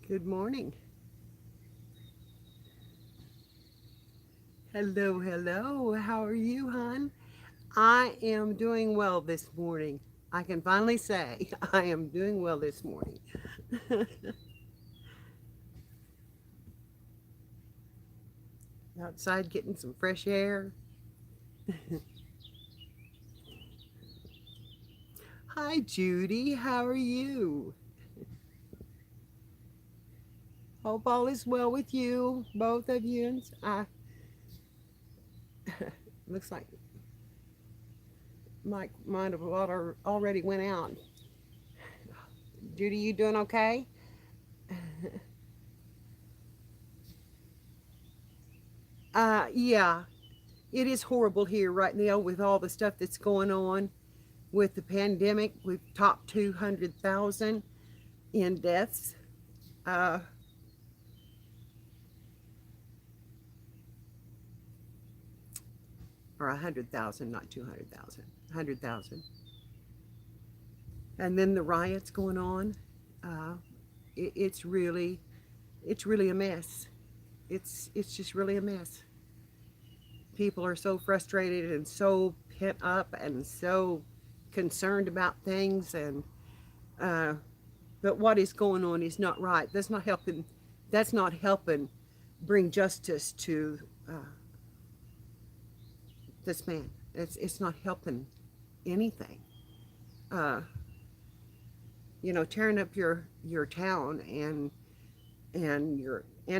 Good morning. Hello, hello. How are you, hon? I am doing well this morning. I can finally say I am doing well this morning. Outside getting some fresh air. Hi, Judy. How are you? Hope all is well with you, both of you. Looks like Mike might have already went out. Judy, you doing okay? Yeah, it is horrible here right now with all the stuff that's going on with the pandemic. We've topped 200,000 in deaths. Uh, or 100,000, not 200,000, 100,000. And then the riots going on. Uh, it's really a mess. It's just really a mess. People are so frustrated and so pent up and so concerned about things, and uh, but what is going on is not right. That's not helping. That's not helping bring justice to this man. It's not helping anything. Uh, tearing up your town and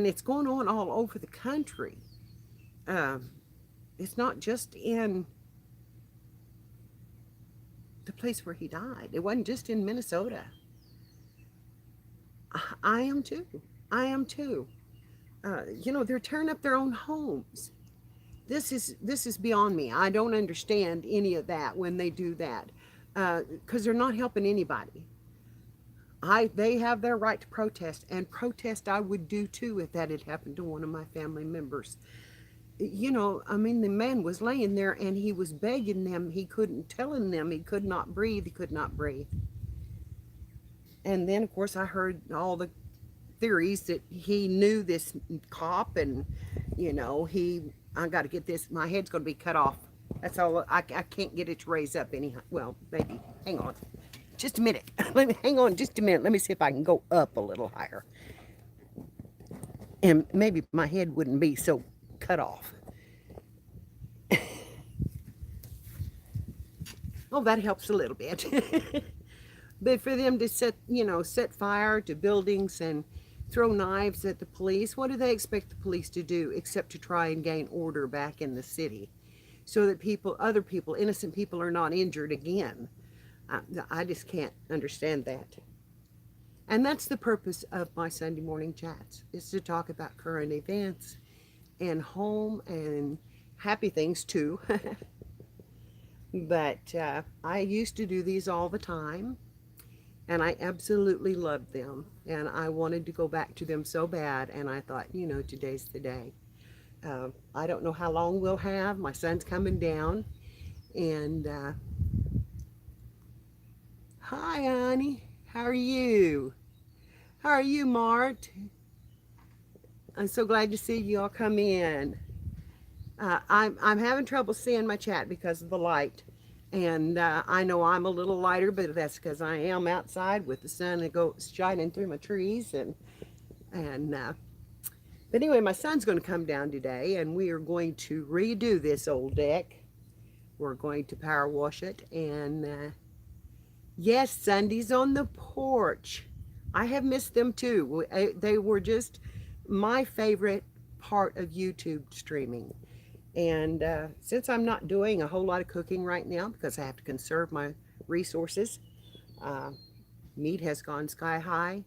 it's going on all over the country. Um, it's not just in the place where he died. It wasn't just in Minnesota. I am too. I am too. They're tearing up their own homes. This is beyond me. I don't understand any of that when they do that, because they're not helping anybody. They have their right to protest, and protest I would do too if that had happened to one of my family members. I mean, the man was laying there and he was begging them. He couldn't, telling them he could not breathe. He could not breathe. And then, of course, I heard all the theories that he knew this cop, and I got to get this. My head's going to be cut off. That's all. I can't get it to raise up anyhow. Well, maybe. Hang on. Just a minute. Let me hang on just a minute. Let me see if I can go up a little higher. And maybe my head wouldn't be so cut off. Oh, that helps a little bit. But for them to set fire to buildings and throw knives at the police, what do they expect the police to do except to try and gain order back in the city so that other people, innocent people, are not injured again? I just can't understand that. And that's the purpose of my Sunday morning chats, is to talk about current events and home and happy things too. But I used to do these all the time, and I absolutely loved them. And I wanted to go back to them so bad, and I thought, today's the day. I don't know how long we'll have. My son's coming down, and hi, honey. How are you? How are you, Mart? I'm so glad to see you all come in. I'm having trouble seeing my chat because of the light, and I know I'm a little lighter, but that's because I am outside with the sun shining through my trees, and but anyway, my son's going to come down today, and we are going to redo this old deck. We're going to power wash it, and yes, Sundays on the porch. I have missed them too. They were just my favorite part of YouTube streaming. And since I'm not doing a whole lot of cooking right now because I have to conserve my resources, uh, meat has gone sky high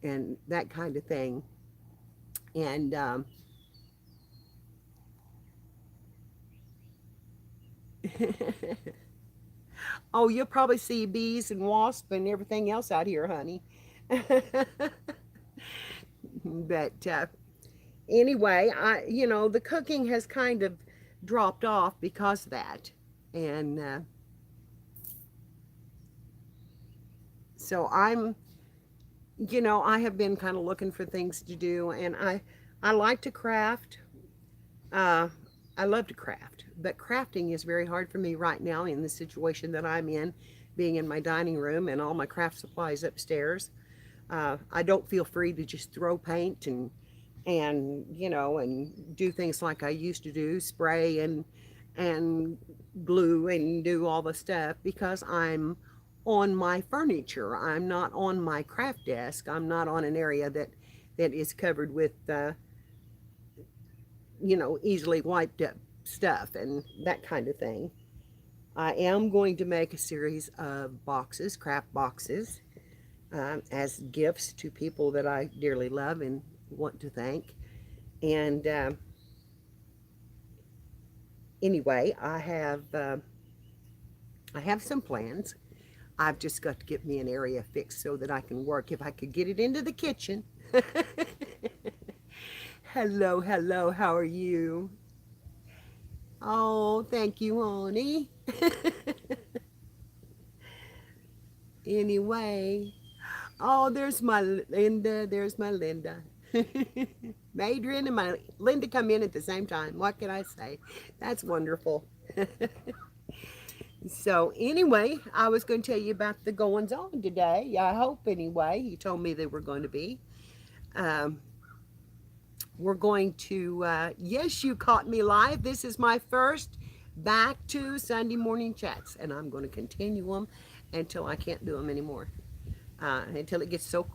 and that kind of thing. And oh, you'll probably see bees and wasps and everything else out here, honey. But anyway, the cooking has kind of dropped off because of that. And so you know, I have been kind of looking for things to do, and I like to craft. Uh, I love to craft, but crafting is very hard for me right now in the situation that I'm in, being in my dining room and all my craft supplies upstairs. I don't feel free to just throw paint and you know and do things like I used to do, spray and glue and do all the stuff because I'm on my furniture. I'm not on my craft desk. I'm not on an area that is covered with you know, easily wiped up stuff and that kind of thing. I am going to make a series of boxes, craft boxes, as gifts to people that I dearly love and want to thank. And anyway, I have some plans. I've just got to get me an area fixed so that I can work. If I could get it into the kitchen. Hello, hello, how are you? Oh, thank you, honey. Anyway, oh, there's my Linda. There's my Linda. Adrian and my Linda come in at the same time. What can I say? That's wonderful. So anyway, I was going to tell you about the goings on today. I hope anyway. You told me they were going to be. Um, we're going to, yes, you caught me live. This is my first back to Sunday morning chats, and I'm going to continue them until I can't do them anymore. Until it gets so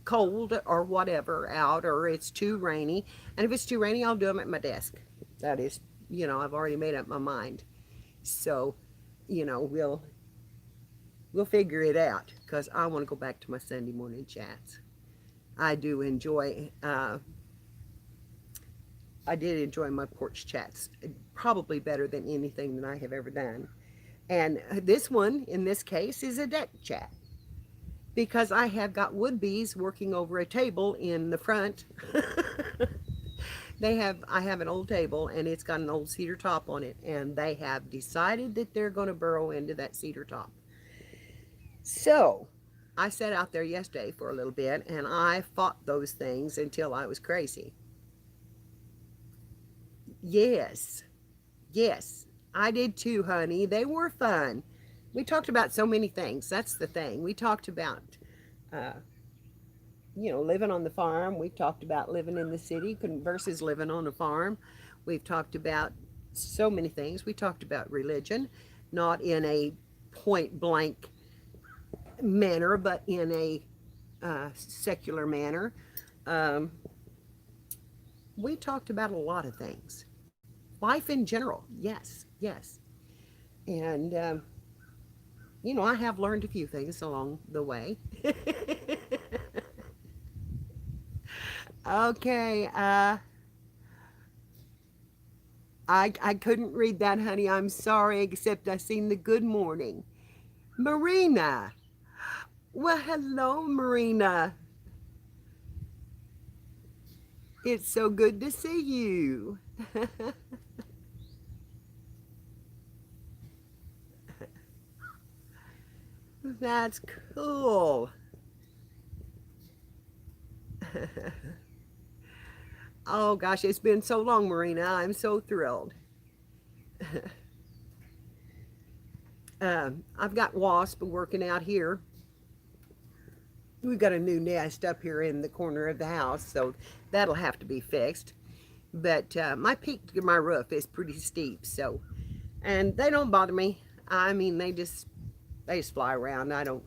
cold or whatever out, or it's too rainy. And if it's too rainy, I'll do them at my desk. That is, you know, I've already made up my mind. So, you know, we'll figure it out because I want to go back to my Sunday morning chats. I do enjoy. I did enjoy my porch chats probably better than anything that I have ever done. And this one, in this case, is a deck chat because I have got wood bees working over a table in the front. I have an old table and it's got an old cedar top on it, and they have decided that they're going to burrow into that cedar top. So I sat out there yesterday for a little bit and I fought those things until I was crazy. Yes, yes, I did too, honey. They were fun. We talked about so many things. That's the thing. We talked about, uh, you know, living on the farm. We've talked about living in the city versus living on a farm. We've talked about so many things. We talked about religion, not in a point blank manner, but in a secular manner. Um, we talked about a lot of things. Life in general, yes, yes. And, you know, I have learned a few things along the way. Okay, I couldn't read that, honey. I'm sorry, except I seen the good morning. Marina. Well, hello, Marina. It's so good to see you. That's cool. Oh gosh, it's been so long, Marina. I'm so thrilled. I've got wasp working out here. We've got a new nest up here in the corner of the house, so that'll have to be fixed. But my peak to my roof is pretty steep, so, and they don't bother me. I mean, they just fly around. I don't.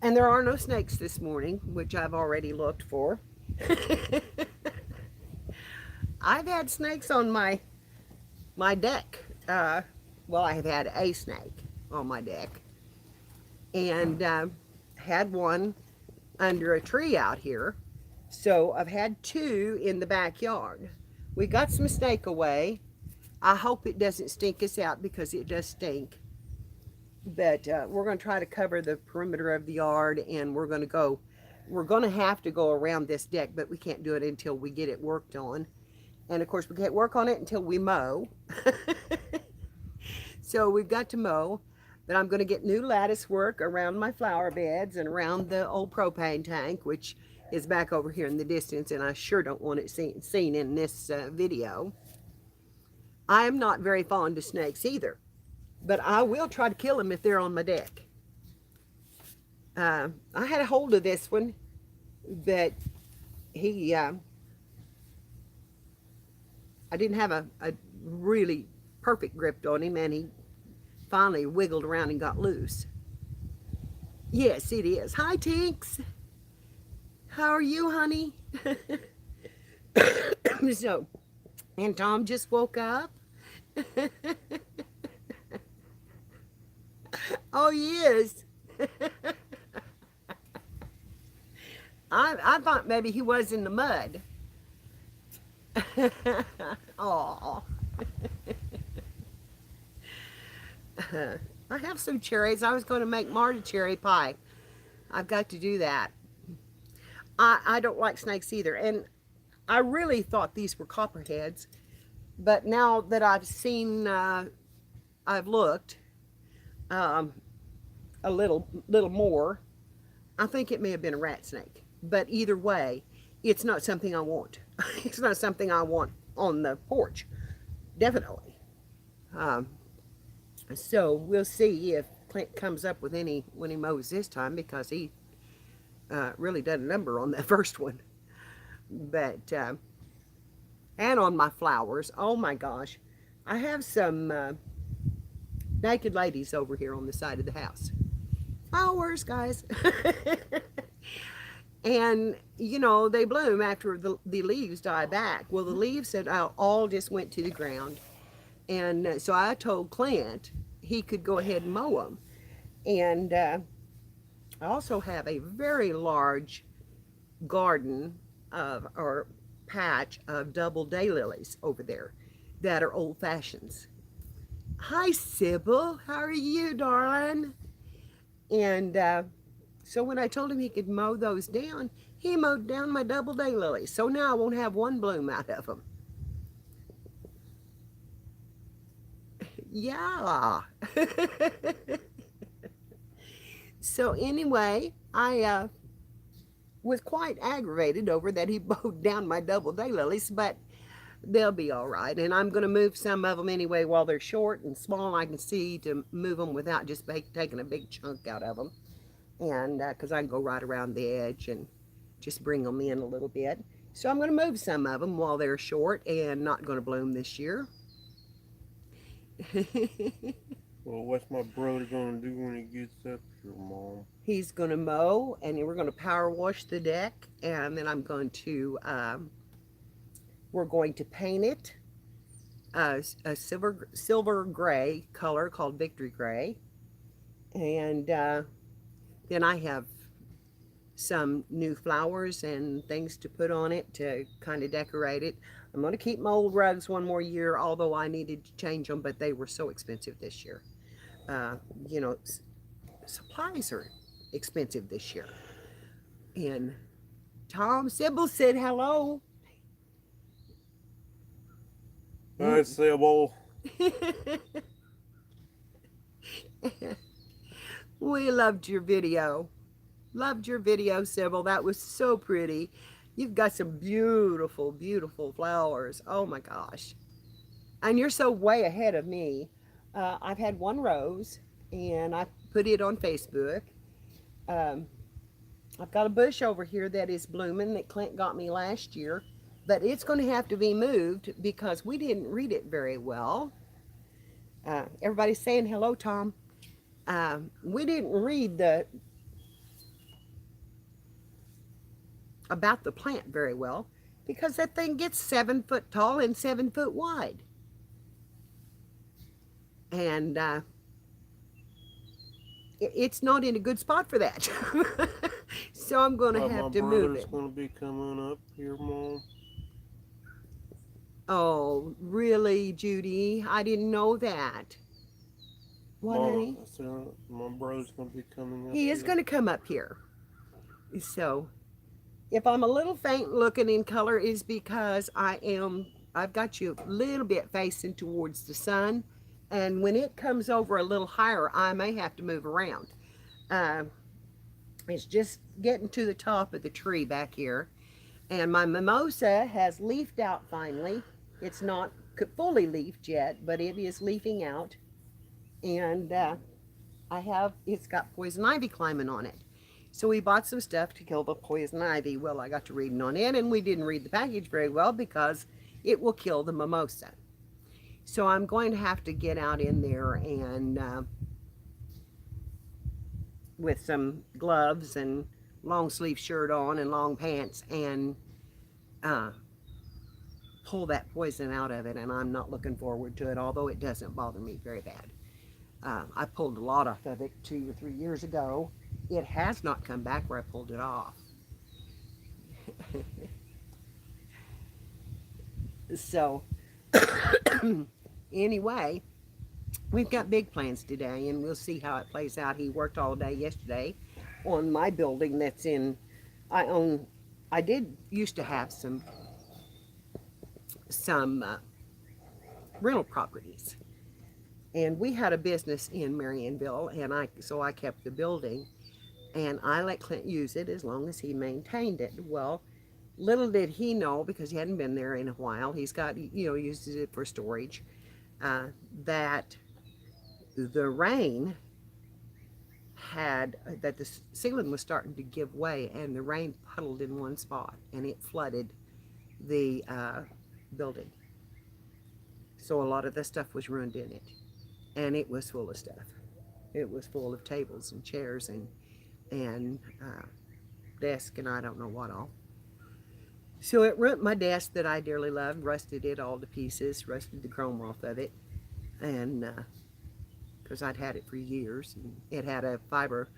And there are no snakes this morning, which I've already looked for. I've had snakes on my deck. Well, I have had a snake on my deck, and had one under a tree out here. So I've had two in the backyard. We got some snake away. I hope it doesn't stink us out because it does stink. But we're going to try to cover the perimeter of the yard, and we're going to have to go around this deck, but we can't do it until we get it worked on. And of course, we can't work on it until we mow. So we've got to mow. But I'm going to get new lattice work around my flower beds and around the old propane tank, which is back over here in the distance, and I sure don't want it seen in this video. I am not very fond of snakes either, but I will try to kill them if they're on my deck. I had a hold of this one, but I didn't have a really perfect grip on him, and he finally wiggled around and got loose. Yes, it is. Hi, Tinks. How are you, honey? So, and Tom just woke up. Oh, he is. I thought maybe he was in the mud. Oh. I have some cherries. I was going to make Marta cherry pie. I've got to do that. I don't like snakes either. And I really thought these were copperheads. But now that I've seen, I've looked a little more, I think it may have been a rat snake. But either way, it's not something I want. It's not something I want on the porch. Definitely. So we'll see if Clint comes up with any when he mows this time, because he really done a number on that first one. But, and on my flowers, oh my gosh, I have some naked ladies over here on the side of the house. Flowers, guys. And, you know, they bloom after the leaves die back. Well, the leaves had all just went to the ground. And so I told Clint he could go ahead and mow them. And I also have a very large garden or patch of double daylilies over there that are old fashions. Hi, Sybil. How are you, darling? And so when I told him he could mow those down, he mowed down my double daylilies. So now I won't have one bloom out of them. Yeah. So anyway, I was quite aggravated over that he mowed down my double daylilies, but they'll be all right. And I'm going to move some of them anyway while they're short and small. I can see to move them without just taking a big chunk out of them. And because I can go right around the edge and just bring them in a little bit. So I'm going to move some of them while they're short and not going to bloom this year. Well, what's my brother gonna do when he gets up here, Mom? He's going to mow, and then we're going to power wash the deck, and then I'm going to we're going to paint it a silver gray color called Victory Gray. And then I have some new flowers and things to put on it to kind of decorate it. I'm going to keep my old rugs one more year, although I needed to change them, but they were so expensive this year. You know, supplies are expensive this year. And Tom Sybil said hello. Hi, Sybil. We loved your video. Loved your video, Sybil. That was so pretty. You've got some beautiful, beautiful flowers. Oh my gosh. And you're so way ahead of me. I've had one rose, and I put it on Facebook. I've got a bush over here that is blooming that Clint got me last year, but it's going to have to be moved because we didn't read it very well. Everybody's saying hello, Tom. We didn't read about the plant very well because that thing gets 7 foot tall and 7 foot wide. And it's not in a good spot for that. So I'm going to have to move it. My brother's going to be coming up here, Mom. Oh, really, Judy? I didn't know that. What, Mom, honey? I said my brother's going to be coming up He is going to come up here. So if I'm a little faint looking in color is because I've got you a little bit facing towards the sun, And when it comes over a little higher, I may have to move around. Uh, it's just getting to the top of the tree back here. And my mimosa has leafed out finally. It's not fully leafed yet, but it is leafing out. And it's got poison ivy climbing on it. So we bought some stuff to kill the poison ivy. Well, I got to reading on it, and we didn't read the package very well because it will kill the mimosa. So I'm going to have to get out in there and with some gloves and long sleeve shirt on and long pants and uh, pull that poison out of it. And I'm not looking forward to it, although it doesn't bother me very bad. I pulled a lot off of it 2 or 3 years ago. It has not come back where I pulled it off. So, anyway, we've got big plans today, and we'll see how it plays out. He worked all day yesterday on my building that's in, I own, I did used to have some rental properties. And we had a business in Marionville, and so I kept the building, and I let Clint use it as long as he maintained it. Well, little did he know, because he hadn't been there in a while, he's got, uses it for storage, that the rain that the ceiling was starting to give way, and the rain puddled in one spot, and it flooded the building. So a lot of the stuff was ruined in it. And it was full of stuff. It was full of tables and chairs and desk and I don't know what all. So it ruined my desk that I dearly loved, rusted it all to pieces, rusted the chrome off of it, and because I'd had it for years. And it had a fiber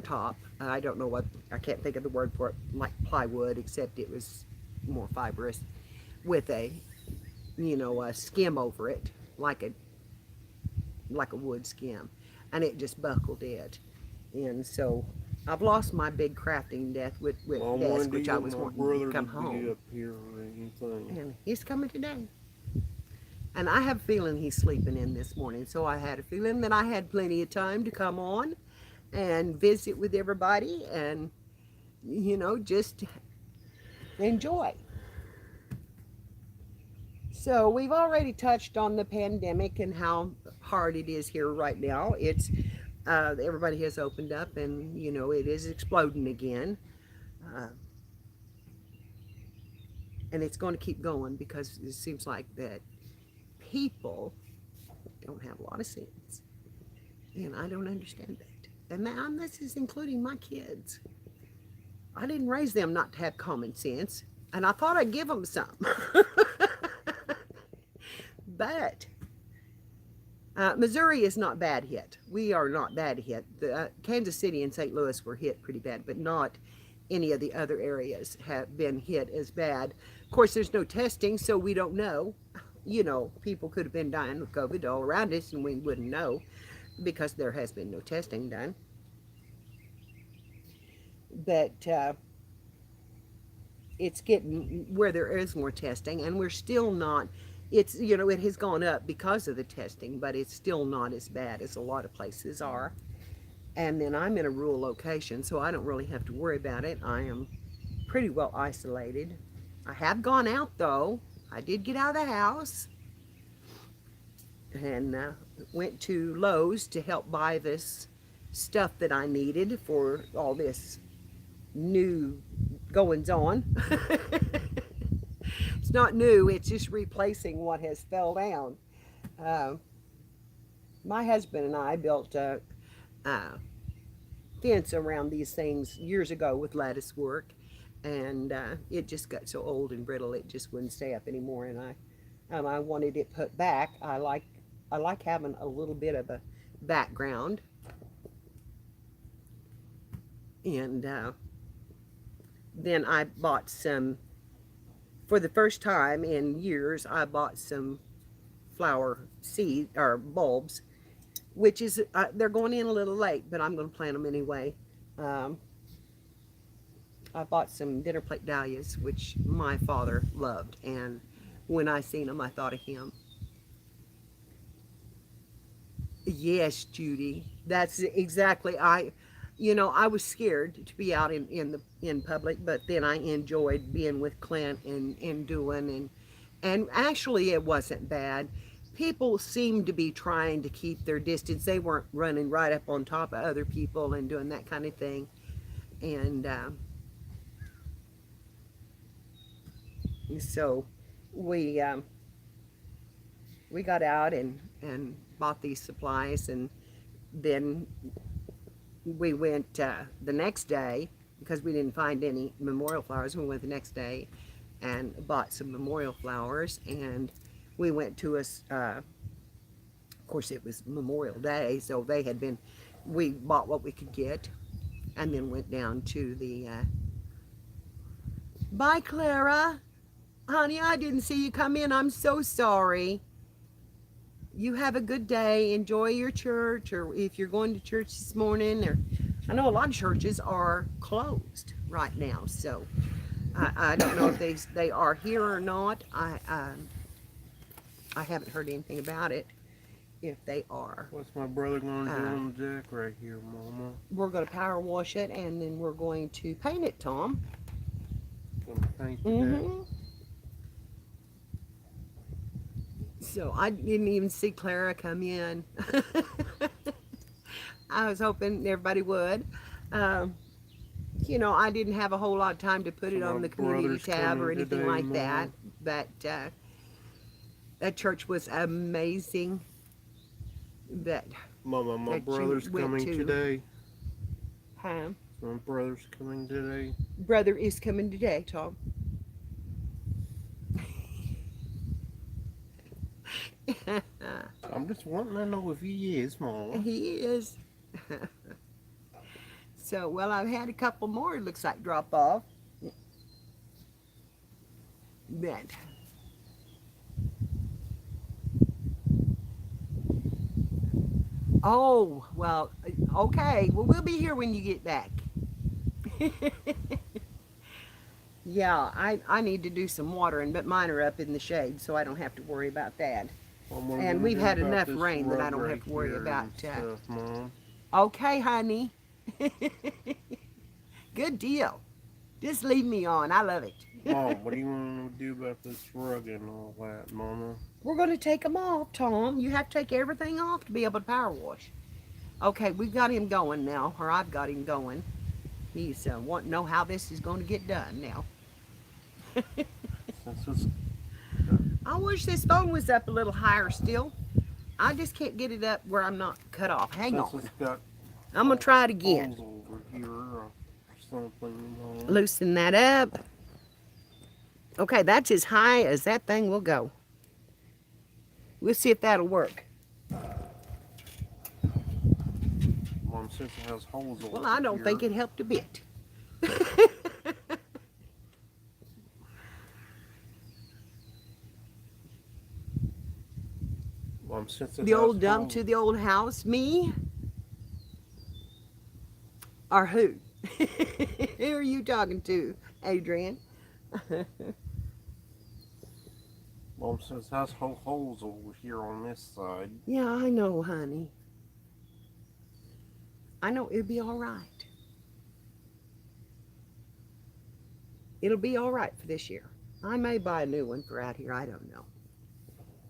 top. I don't know I can't think of the word for it, like plywood, except it was more fibrous, with a skim over it, like a wood skim, and it just buckled it. And so I've lost my big crafting desk with desk, which I was wanting to come home. Up here or anything. And he's coming today. And I have a feeling he's sleeping in this morning, so I had a feeling that I had plenty of time to come on and visit with everybody and just enjoy. So we've already touched on the pandemic and how hard it is here right now. It's everybody has opened up, and it is exploding again, and it's going to keep going because it seems like that people don't have a lot of sense, and I don't understand that. And this is including my kids. I didn't raise them not to have common sense, and I thought I'd give them some. But Missouri is not bad hit. We are not bad hit. Kansas City and St. Louis were hit pretty bad, but not any of the other areas have been hit as bad. Of course, there's no testing, so we don't know. People could have been dying with COVID all around us, and we wouldn't know because there has been no testing done. But it's getting where there is more testing, and we're still not. It has gone up because of the testing, but it's still not as bad as a lot of places are. And then I'm in a rural location, so I don't really have to worry about it. I am pretty well isolated. I have gone out, though. I did get out of the house and went to Lowe's to help buy this stuff that I needed for all this new goings on. It's not new, it's just replacing what has fell down. My husband and I built a fence around these things years ago with lattice work, and it just got so old and brittle it just wouldn't stay up anymore, and I wanted it put back. I like having a little bit of a background, and then I bought some. For the first time in years, I bought some flower seed or bulbs, which is they're going in a little late, but I'm going to plant them anyway. I I bought some dinner plate dahlias, which my father loved, and when I seen them, I thought of him. Yes, Judy, that's exactly. I was scared to be out in public, but then I enjoyed being with Clint and doing and actually it wasn't bad. People seemed to be trying to keep their distance. They weren't running right up on top of other people and doing that kind of thing. And so we we got out and bought these supplies, and then we went the next day because we didn't find any memorial flowers. We went the next day and bought some memorial flowers, and we went to of course it was Memorial Day, so we bought what we could get, and then went down to the bye, Clara. Honey, I didn't see you come in. I'm so sorry. You have a good day. Enjoy your church, or if you're going to church this morning, or I know a lot of churches are closed right now, so I don't know if they are here or not. I haven't heard anything about it. If they are, What's my brother gonna do on the deck right here, Mama? we're going to power wash it, and then we're going to paint it, Tom. Gonna paint the Mm-hmm. So I didn't even see Clara come in. I was hoping everybody would. I didn't have a whole lot of time to put it So on my the community brother's tab or coming anything today, like that. Mom. But that church was amazing. Mama, my That you brother's went coming to. today. Huh? My brother's coming today. Brother is coming today, Tom. I'm just wanting to know if he is, Mama. He is. So, well, I've had a couple more, it looks like, drop off. But oh, well, okay. Well, we'll be here when you get back. Yeah, I need to do some watering, but mine are up in the shade, so I don't have to worry about that. What am I And gonna we've do had about enough this rain that I rug don't have right to worry here about. and stuff, Mom? Okay, honey. Good deal. Just leave me on. I love it. Mom, what do you want to do about this rug and all that, Mama? We're going to take them off, Tom. You have to take everything off to be able to power wash. Okay, we've got him going now, or I've got him going. He's wanting to know how this is going to get done now. Since it's I wish this phone was up a little higher still. I just can't get it up where I'm not cut off. Hang since on. it's got I'm going to try it again. holes over here or something, Mom. Loosen that up. Okay, that's as high as that thing will go. We'll see if that'll work. Mom, since it has holes over Well, I don't here, think it helped a bit. Mom, since it The has old dump holes, to the old house, me? Or who? Who are you talking to, Adrian? Mom, since it has holes over here on this side. Yeah, I know, honey. I know it'll be all right. It'll be all right for this year. I may buy a new one for out here. I don't know.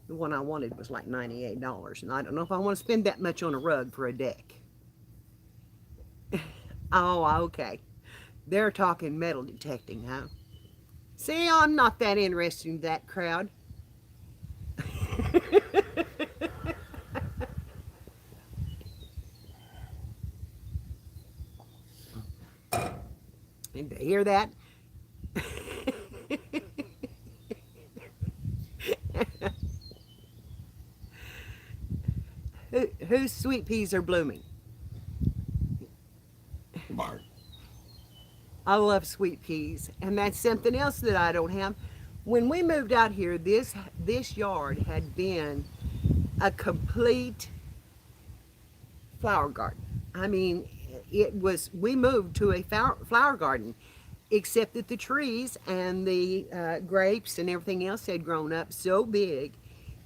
The one I wanted was like $98, and I don't know if I want to spend that much on a rug for a deck. Oh, okay. They're talking metal detecting, huh? See, I'm not that interested in that crowd. Did they hear that? Whose sweet peas are blooming? Bart. I love sweet peas, and that's something else that I don't have. When we moved out here, this yard had been a complete flower garden. I mean, it was. We moved to a flower garden, except that the trees and the grapes and everything else had grown up so big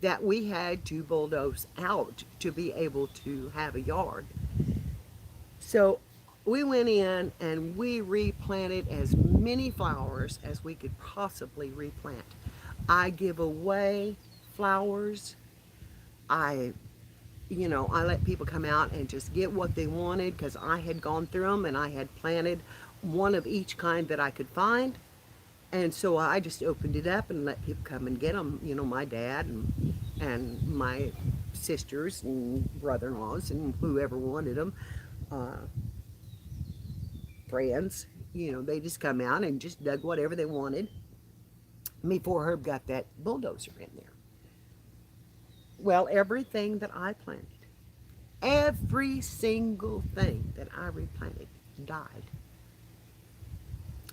that we had to bulldoze out to be able to have a yard. So we went in and we replanted as many flowers as we could possibly replant. I give away flowers. I I let people come out and just get what they wanted because I had gone through them and I had planted one of each kind that I could find. And so I just opened it up and let people come and get them. My dad and my sisters and brother-in-laws and whoever wanted them, uh, friends. They just come out and just dug whatever they wanted before Herb got that bulldozer in there. Well, everything that I planted, every single thing that I replanted died,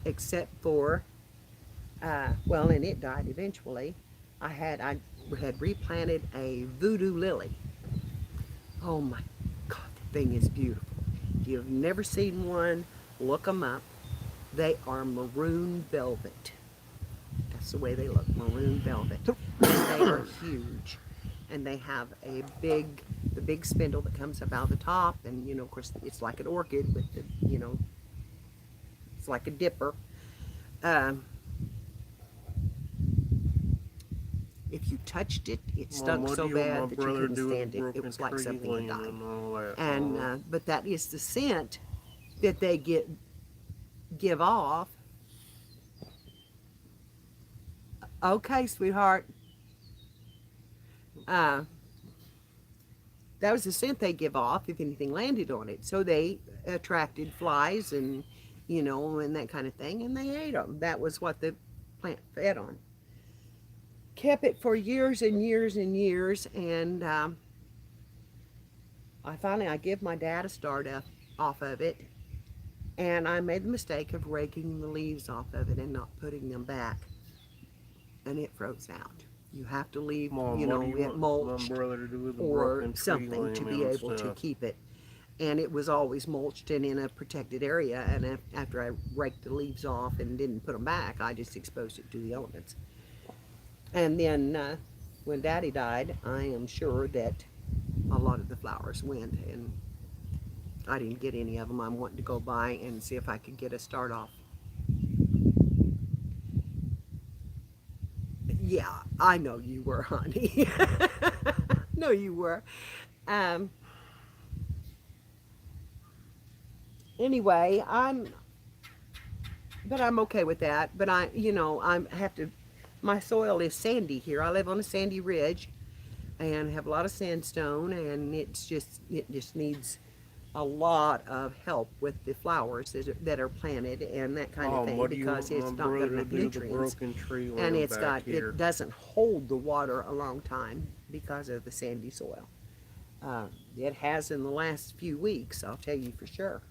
except for, well, and it died eventually. I had replanted a voodoo lily. Oh my God, the thing is beautiful. If you've never seen one, look them up. They are maroon velvet. That's the way they look, maroon velvet. And they are huge. And they have the big spindle that comes up out of the top. And, of course, it's like an orchid with it's like a dipper. Um, if you touched it, it Mom, stunk what so do you want my bad that you brother couldn't to do with stand the it. It broken was like tree something had limb died. and all that, And Mom? but that is the scent that they give off. Okay, sweetheart. Uh, that was the scent they give off if anything landed on it. So they attracted flies and and that kind of thing, and they ate them. That was what the plant fed on. Kept it for years and years and years, and I give my dad a start off of it, and I made the mistake of raking the leaves off of it and not putting them back, and it froze out. You have to leave, Mom, what do you it want my mulched brother to do with the or broken tree something to limb be and able to stuff? keep it. And it was always mulched and in a protected area. And after I raked the leaves off and didn't put them back, I just exposed it to the elements. And then when Daddy died, I am sure that a lot of the flowers went, and I didn't get any of them. I'm wanting to go by and see if I could get a start off. Yeah, I know you were, honey. No, you were. Um, anyway, but I'm okay with that. But I have to. My soil is sandy here. I live on a sandy ridge, and have a lot of sandstone, and it just needs a lot of help with the flowers that are planted and that kind of Mom, thing what do you because want my it's not got brother to enough do with the nutrients, broken tree and limb back here? it doesn't hold the water a long time because of the sandy soil. Uh, it has in the last few weeks, I'll tell you for sure.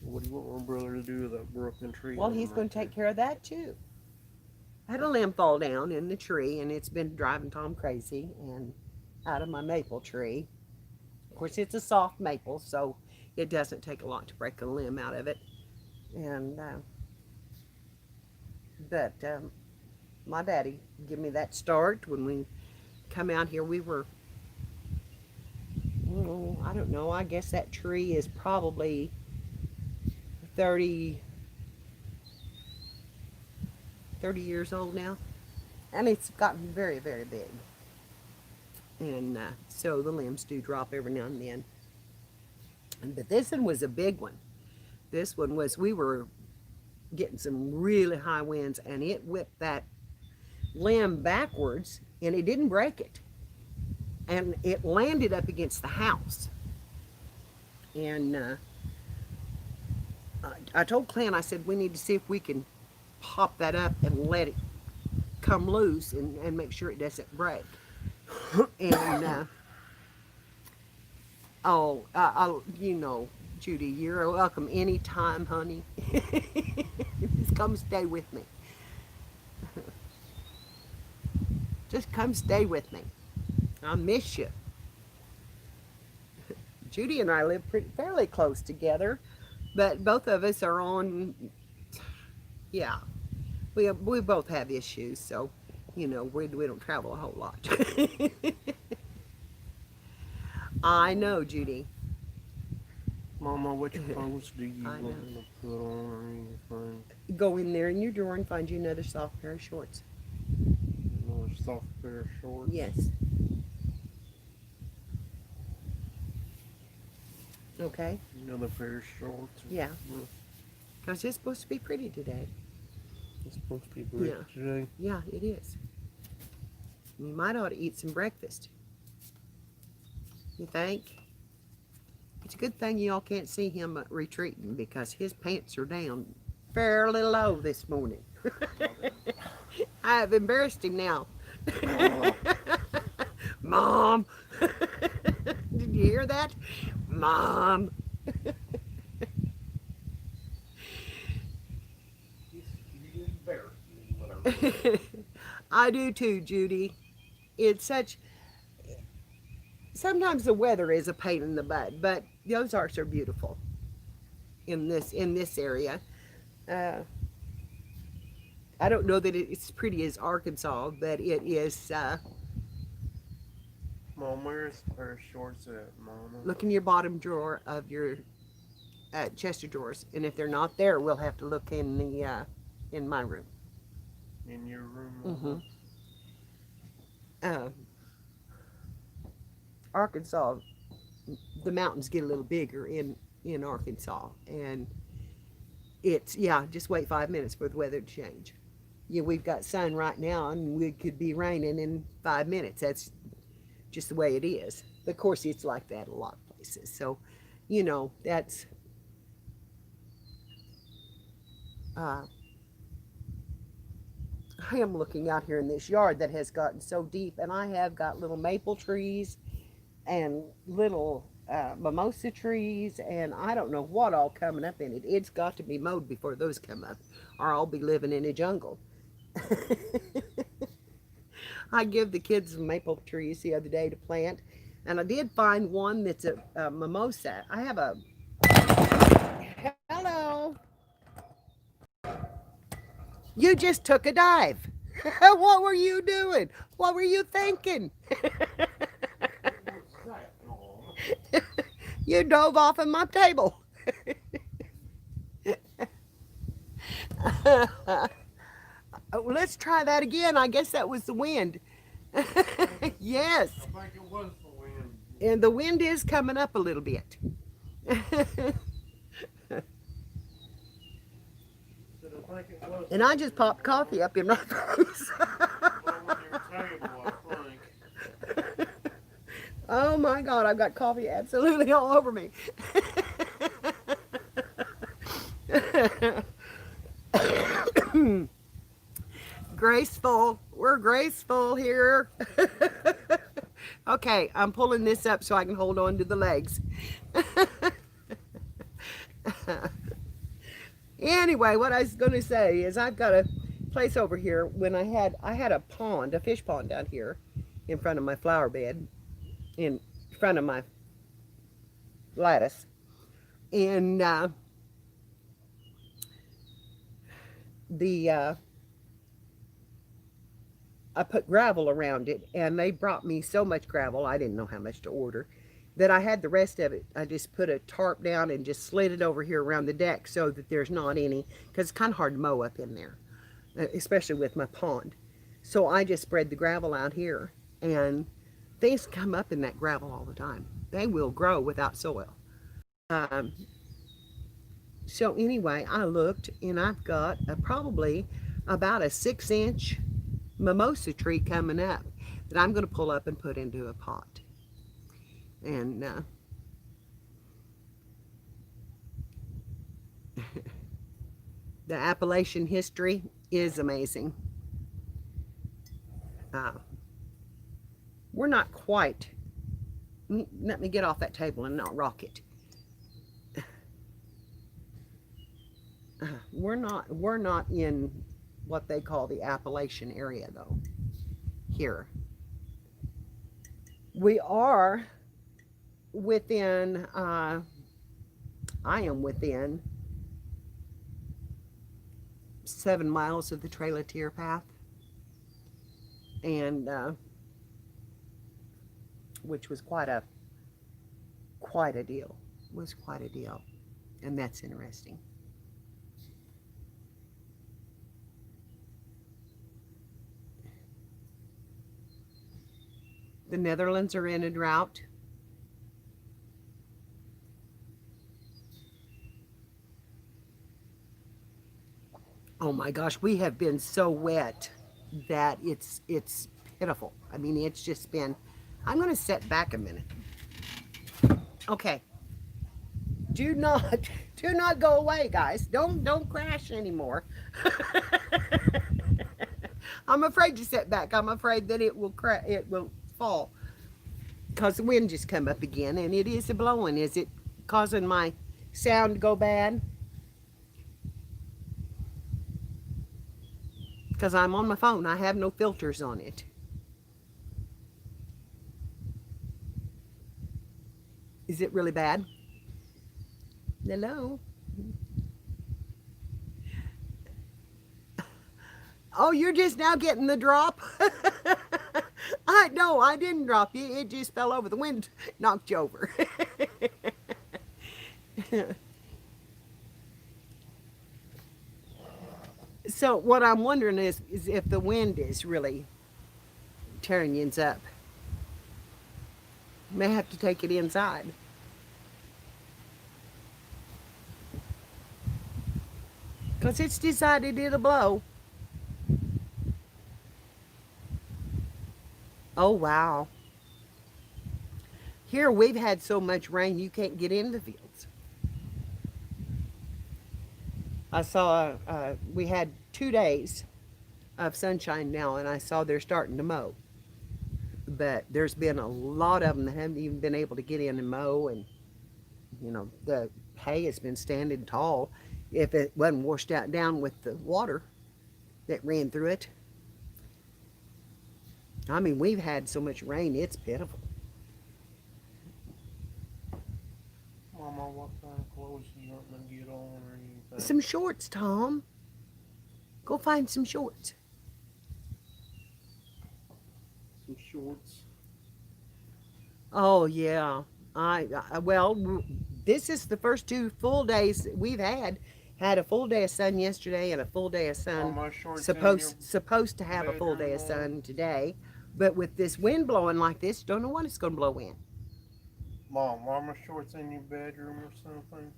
What do you want my brother to do with that broken tree Well, limb he's going right to take there? care of that too. I had a limb fall down in the tree, and it's been driving Tom crazy, and out of my maple tree. Of course, it's a soft maple, so it doesn't take a lot to break a limb out of it. And but my daddy gave me that start when we come out here. We were, oh, I don't know. I guess that tree is probably 30, 30 years old now, and it's gotten very, very big. And so the limbs do drop every now and then. But this one was a big one. This one was, we were getting some really high winds, and it whipped that limb backwards, and it didn't break it. And it landed up against the house. And I told Clint, I said, we need to see if we can pop that up and let it come loose and make sure it doesn't break. And, Judy, you're welcome anytime, honey. Just come stay with me. Just come stay with me. I miss you. Judy and I live fairly close together, but both of us are on Yeah, we both have issues, so you know we don't travel a whole lot. I know, Judy. Mama, which clothes do you I want know. me to put on or anything? Go in there in your drawer and find you another soft pair of shorts. Another soft pair of shorts. Yes. Okay. Another pair of shorts. Yeah. Mm, Because it's supposed to be pretty today. it's supposed to be brick Yeah. today. Yeah, it is. You might ought to eat some breakfast. You think? It's a good thing y'all can't see him retreating because his pants are down fairly low this morning. I have embarrassed him now. Mom! Did you hear that? Mom! You embarrassed me when I read. I do too, Judy. It's such. Sometimes the weather is a pain in the butt, but the Ozarks are beautiful in this area. Uh, I don't know that it's as pretty as Arkansas, but it is. Mom, where's the pair of shorts at, Mama? Look in your bottom drawer of your chest of drawers, and if they're not there, we'll have to look in my room. In your room, Mm-hmm. Mama? Uh, Arkansas, the mountains get a little bigger in Arkansas, and it's yeah. Just wait 5 minutes for the weather to change. Yeah, we've got sun right now, and we could be raining in 5 minutes. That's just the way it is. Of course, it's like that a lot of places. So, you know, that's uh, I am looking out here in this yard that has gotten so deep, and I have got little maple trees and little mimosa trees, and I don't know what all coming up in it. It's got to be mowed before those come up, or I'll be living in a jungle. I give the kids some maple trees the other day to plant, and I did find one that's a mimosa. I have a hello. You just took a dive. What were you doing? What were you thinking? What's that, Mom? You dove off of my table. Let's try that again. I guess that was the wind. Yes. I think it was the wind. And the wind is coming up a little bit. I think it was And I just popped coffee up in my face. on your table, I think. Oh my God, I've got coffee absolutely all over me. Graceful. We're graceful here. Okay, I'm pulling this up so I can hold on to the legs. Anyway, what I was going to say is I've got a place over here when I had a pond, a fish pond down here in front of my flower bed, in front of my lattice. And the I put gravel around it, and they brought me so much gravel, I didn't know how much to order, that I had the rest of it. I just put a tarp down and just slid it over here around the deck so that there's not any, because it's kind of hard to mow up in there, especially with my pond. So I just spread the gravel out here, and things come up in that gravel all the time. They will grow without soil. Um, so anyway, I looked, and I've got probably about a 6-inch mimosa tree coming up that I'm going to pull up and put into a pot. And the Appalachian history is amazing. Uh, we're not quite. Let me get off that table and not rock it. We're not in what they call the Appalachian area though. Here we are within. I am within 7 miles of the Trail of Tear path, and which was quite a deal. Was quite a deal, and that's interesting. The Netherlands are in a drought. Oh my gosh, we have been so wet that it's pitiful. I mean, it's just been. I'm going to set back a minute. Okay. Do not do not go away, guys. Don't crash anymore. I'm afraid to set back. I'm afraid that it will fall because the wind just come up again and it is a blowing. Is it causing my sound to go bad? Because I'm on my phone. I have no filters on it. Is it really bad? Hello? Oh, you're just now getting the drop? I didn't drop you. It just fell over. The wind knocked you over. So what I'm wondering is if the wind is really tearing you up. You may have to take it inside. Because it's decided it'll blow. Oh, wow. Here we've had so much rain you can't get in the fields. I saw, we had 2 days of sunshine now, and I saw they're starting to mow. But there's been a lot of them that haven't even been able to get in and mow, and, you know, the hay has been standing tall if it wasn't washed out down with the water that ran through it. I mean, we've had so much rain, it's pitiful. Mama, what kind of clothes do you want me to get on or anything? Some shorts, Tom. Go find some shorts. Some shorts. Oh, yeah. Well, this is the first 2 full days that we've had. Had a full day of sun yesterday and a full day of sun. My shorts Supposed to have a full day of sun today. But with this wind blowing like this, don't know what it's going to blow in. Mom, are my shorts in your bedroom or something?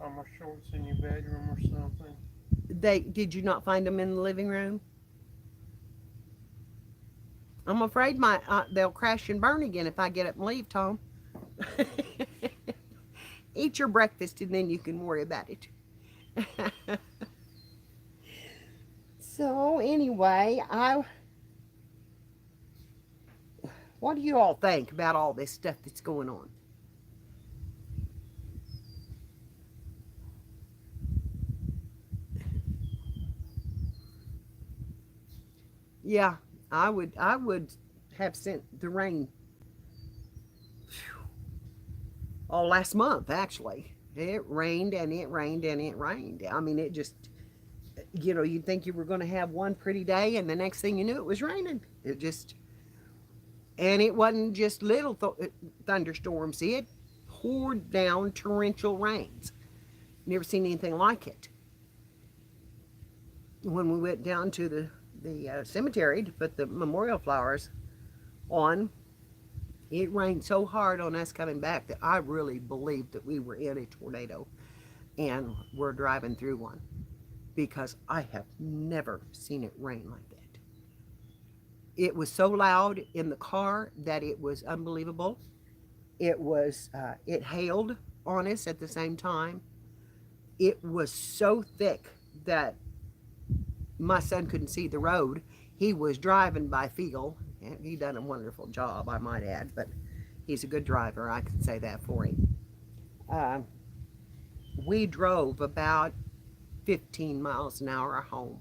Are my shorts in your bedroom or something? Did you not find them in the living room? I'm afraid they'll crash and burn again if I get up and leave, Tom. Eat your breakfast and then you can worry about it. So anyway, what do you all think about all this stuff that's going on? Yeah, I would have sent the rain all last month, actually. It rained and it rained and it rained. I mean, it just, you'd think you were going to have one pretty day, and the next thing you knew, it was raining. And it wasn't just little thunderstorms. It poured down torrential rains. Never seen anything like it. When we went down to the cemetery to put the memorial flowers on, it rained so hard on us coming back that I really believed that we were in a tornado and we're driving through one, because I have never seen it rain like that. It was so loud in the car that it was unbelievable. It hailed on us at the same time. It was so thick that my son couldn't see the road. He was driving by feel, and he done a wonderful job, I might add, but he's a good driver, I can say that for him. We drove about 15 miles an hour home,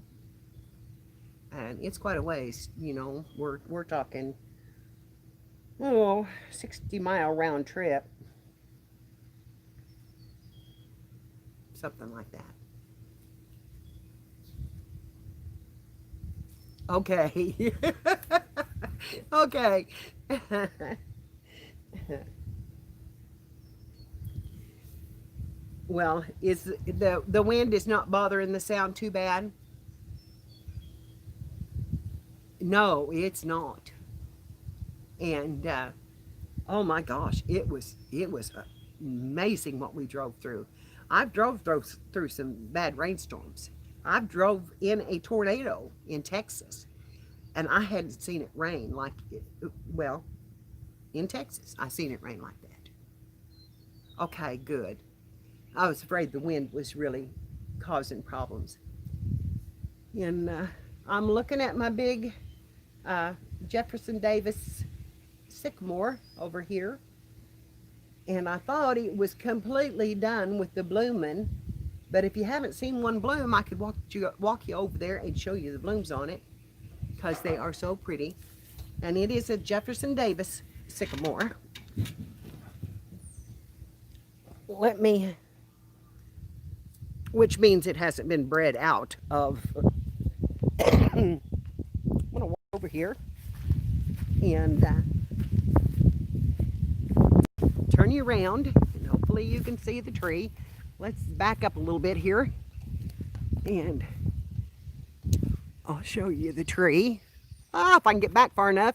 and it's quite a ways. We're talking 60-mile round trip, something like that. Okay. Okay. Well, is the wind is not bothering the sound too bad? No, it's not. And oh my gosh, it was amazing what we drove through. I've drove through some bad rainstorms. I've drove in a tornado in Texas, and I hadn't seen it rain like it, well, in Texas. I seen it rain like that. Okay, good. I was afraid the wind was really causing problems. And I'm looking at my big uh, Jefferson Davis sycamore over here, and I thought it was completely done with the blooming. But if you haven't seen one bloom, I could walk you over there and show you the blooms on it because they are so pretty. And it is a Jefferson Davis sycamore. Let me, which means it hasn't been bred out of. I'm gonna walk over here and turn you around, and hopefully you can see the tree. Let's back up a little bit here, and I'll show you the tree. Ah, if I can get back far enough.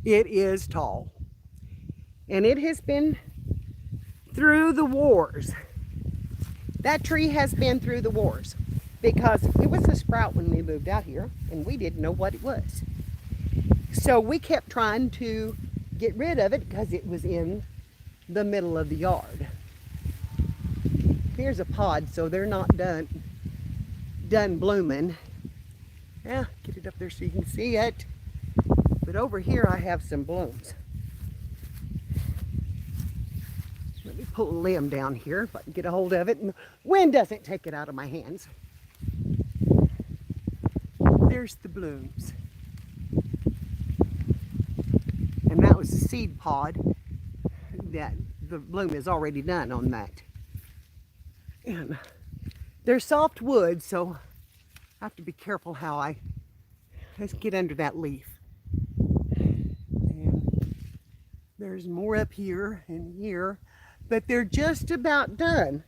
It is tall, and it has been through the wars. That tree has been through the wars because it was a sprout when we moved out here, and we didn't know what it was. So we kept trying to get rid of it because it was in the middle of the yard. Here's a pod, so they're not done blooming. Yeah, get it up there so you can see it. But over here I have some blooms. Let me pull a limb down here if I can get a hold of it and the wind doesn't take it out of my hands. There's the blooms. And that was the seed pod that the bloom is already done on that. And they're soft wood, so I have to be careful how I get under that leaf. And there's more up here and here, but they're just about done.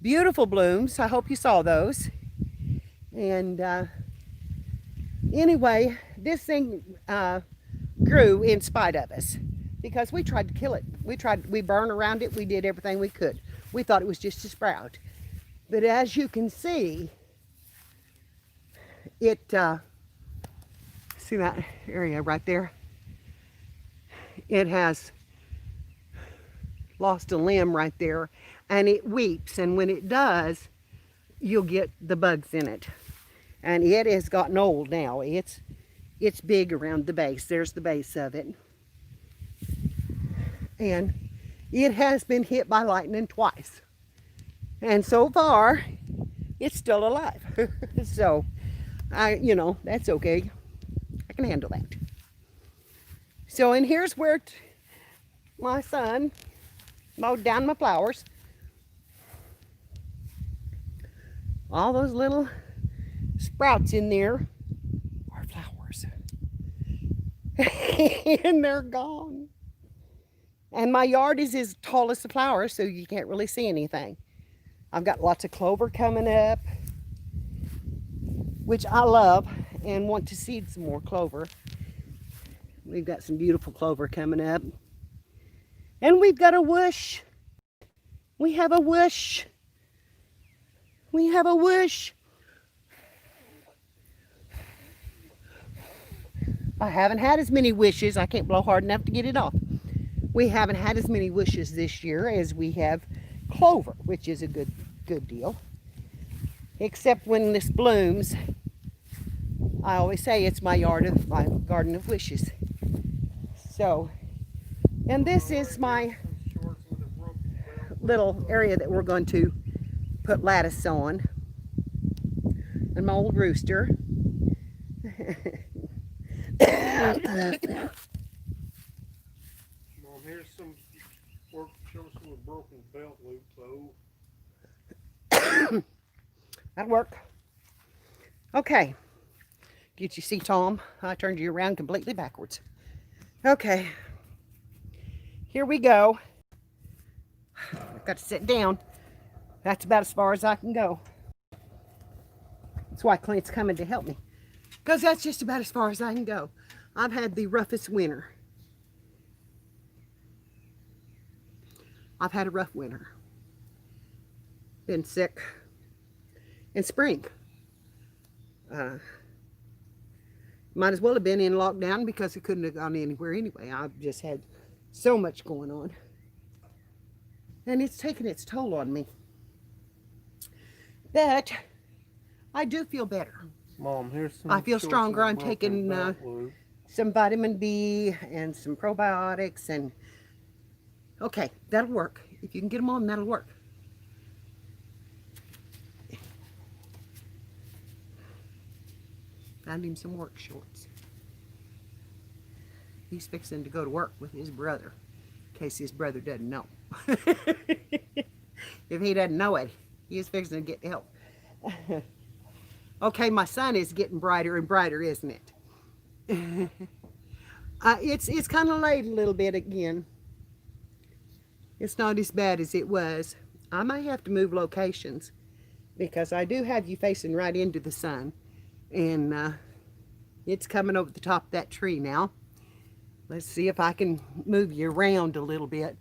Beautiful blooms. I hope you saw those. And anyway, this thing grew in spite of us because we tried to kill it. We burned around it. We did everything we could. We thought it was just a sprout. But as you can see, it, see that area right there? It has lost a limb right there, and it weeps, and when it does, you'll get the bugs in it. And it has gotten old now. It's big around the base. There's the base of it. And it has been hit by lightning twice. And so far, it's still alive. So, that's okay. I can handle that. So, and here's where my son mowed down my flowers. All those little sprouts in there are flowers. And they're gone. And my yard is as tall as the flowers, so you can't really see anything. I've got lots of clover coming up, which I love and want to seed some more clover. We've got some beautiful clover coming up. And we've got a whoosh. We have a whoosh. We have a whoosh. I haven't had as many wishes. I can't blow hard enough to get it off. We haven't had as many wishes this year as we have clover, which is a good deal. Except when this blooms, I always say it's my garden of wishes. So, and this is my little area that we're going to put lattice on. And my old rooster. Mom, here's some work to show some of the broken belt loop, though. That'll work. Okay. Did you see Tom? I turned you around completely backwards. Okay. Here we go. I've got to sit down. That's about as far as I can go. That's why Clint's coming to help me. Because that's just about as far as I can go. I've had the roughest winter. I've had a rough winter. Been sick in spring. Might as well have been in lockdown because I couldn't have gone anywhere anyway. I've just had so much going on. And it's taken its toll on me. But I do feel better. Mom, here's some. I feel stronger. I'm taking some vitamin B and some probiotics, and okay, that'll work. If you can get them on, that'll work. Found him some work shorts. He's fixing to go to work with his brother, in case his brother doesn't know. If he doesn't know it, he is fixing to get help. Okay, my sun is getting brighter and brighter, isn't it? It's kind of late a little bit again. It's not as bad as it was. I might have to move locations because I do have you facing right into the sun, and it's coming over the top of that tree now. Let's see if I can move you around a little bit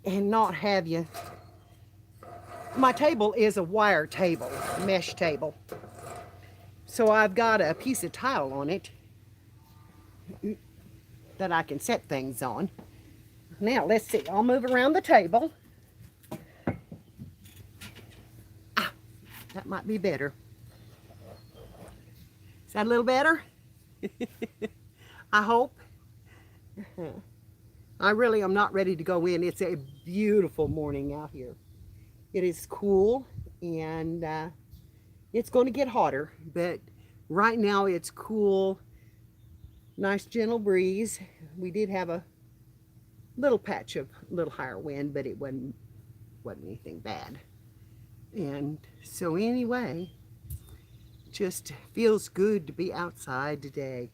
and not have you. My table is a wire table, mesh table. So I've got a piece of tile on it that I can set things on. Now, let's see. I'll move around the table. Ah, that might be better. Is that a little better? I hope. I really am not ready to go in. It's a beautiful morning out here. It is cool, and it's going to get hotter, but right now it's cool. Nice gentle breeze. We did have a little patch of a little higher wind, but it wasn't anything bad. And so anyway, just feels good to be outside today.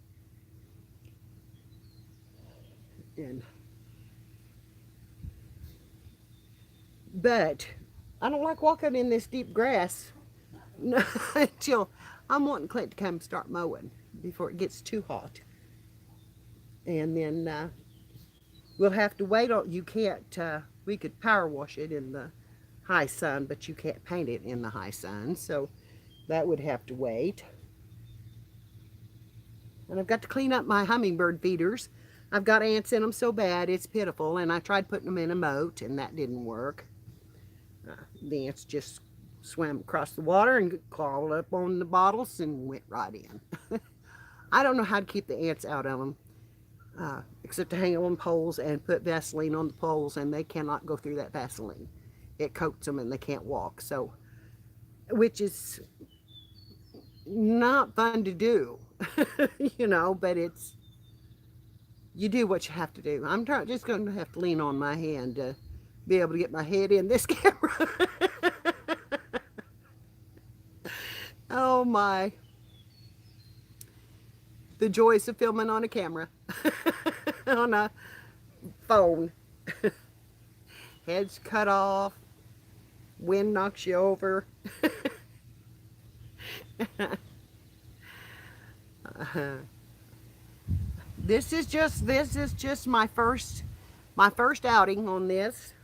But I don't like walking in this deep grass until I'm wanting Clint to come start mowing before it gets too hot. And then we'll have to wait on, you can't, we could power wash it in the high sun, but you can't paint it in the high sun, so that would have to wait. And I've got to clean up my hummingbird feeders. I've got ants in them so bad, it's pitiful, and I tried putting them in a moat, and that didn't work. The ants just swam across the water and crawled up on the bottles and went right in. I don't know how to keep the ants out of them, except to hang them on poles and put Vaseline on the poles, and they cannot go through that Vaseline. It coats them and they can't walk, so, which is not fun to do, you know, but it's, you do what you have to do. I'm just going to have to lean on my hand to be able to get my head in this camera. Oh my. The joys of filming on a camera. On a phone. Head's cut off. Wind knocks you over. This is just my first outing on this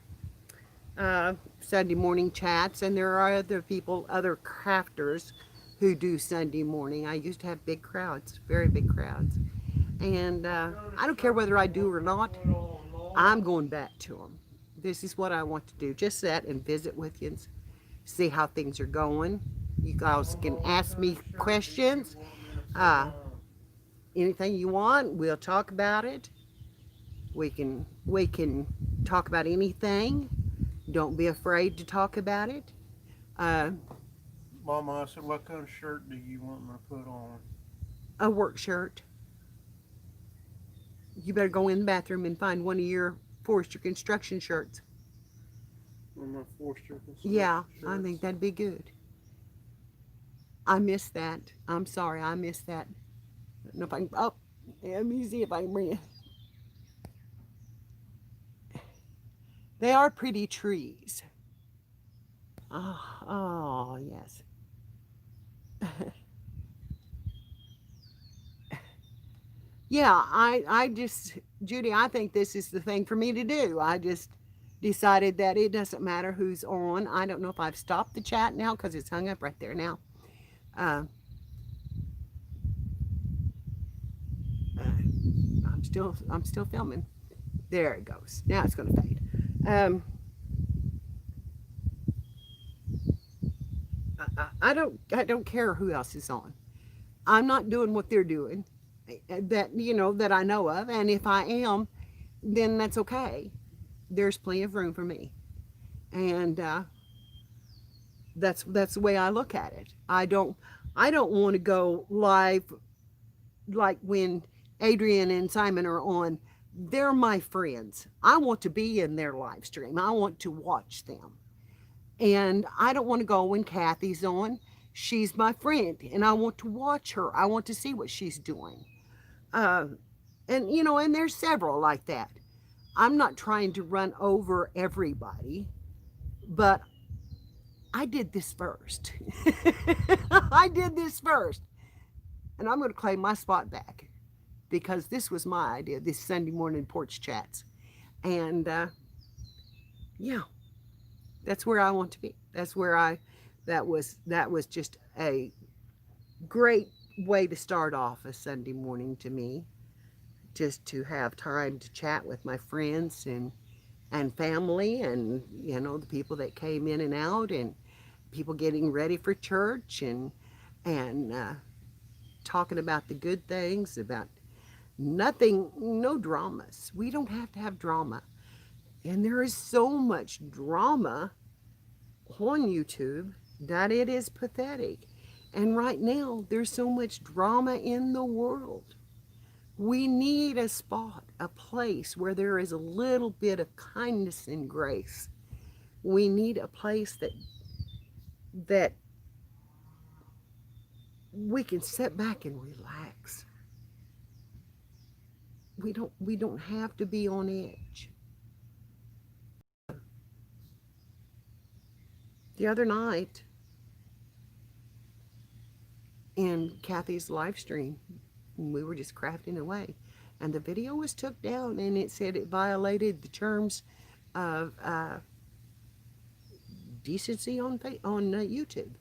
Sunday morning chats, and there are other people, other crafters who do Sunday morning. I used to have big crowds, very big crowds, and I don't care whether I do or not. I'm going back to them. This is what I want to do. Just sit and visit with you and see how things are going. You guys can ask me questions. Anything you want, we'll talk about it. We can talk about anything. Don't be afraid to talk about it. Mama, I said, what kind of shirt do you want me to put on? A work shirt. You better go in the bathroom and find one of your Forester construction shirts. on my four-stroke and Yeah, I shirts. think that'd be good. I missed that. I'm sorry, I missed that. I don't know if I can. Oh, let me see if I can bring it. They are pretty trees. Oh yes. Yeah, I just, Judy, I think this is the thing for me to do. I just decided that it doesn't matter who's on. I don't know if I've stopped the chat now because it's hung up right there now. Uh, I'm still filming. There it goes. Now it's going to fade. I don't care who else is on. I'm not doing what they're doing that that I know of, and if I am, then that's okay. There's plenty of room for me, and that's the way I look at it. I don't want to go live like when Adrian and Simon are on. They're my friends. I want to be in their live stream. I want to watch them. And I don't want to go when Kathy's on. She's my friend and I want to watch her. I want to see what she's doing. Uh, and there's several like that. I'm not trying to run over everybody, but I did this first. I did this first. And I'm going to claim my spot back because this was my idea, this Sunday morning porch chats. And yeah, that's where I want to be. That was just a great way to start off a Sunday morning to me, just to have time to chat with my friends and family, and the people that came in and out, and people getting ready for church, and talking about the good things, about nothing, no dramas. We don't have to have drama. And there is so much drama on YouTube that it is pathetic. And right now, there's so much drama in the world. We need a spot, a place where there is a little bit of kindness and grace. We need a place that we can sit back and relax. We don't have to be on edge. The other night in Kathy's live stream, we were just crafting away, and the video was took down, and it said it violated the terms of decency on YouTube.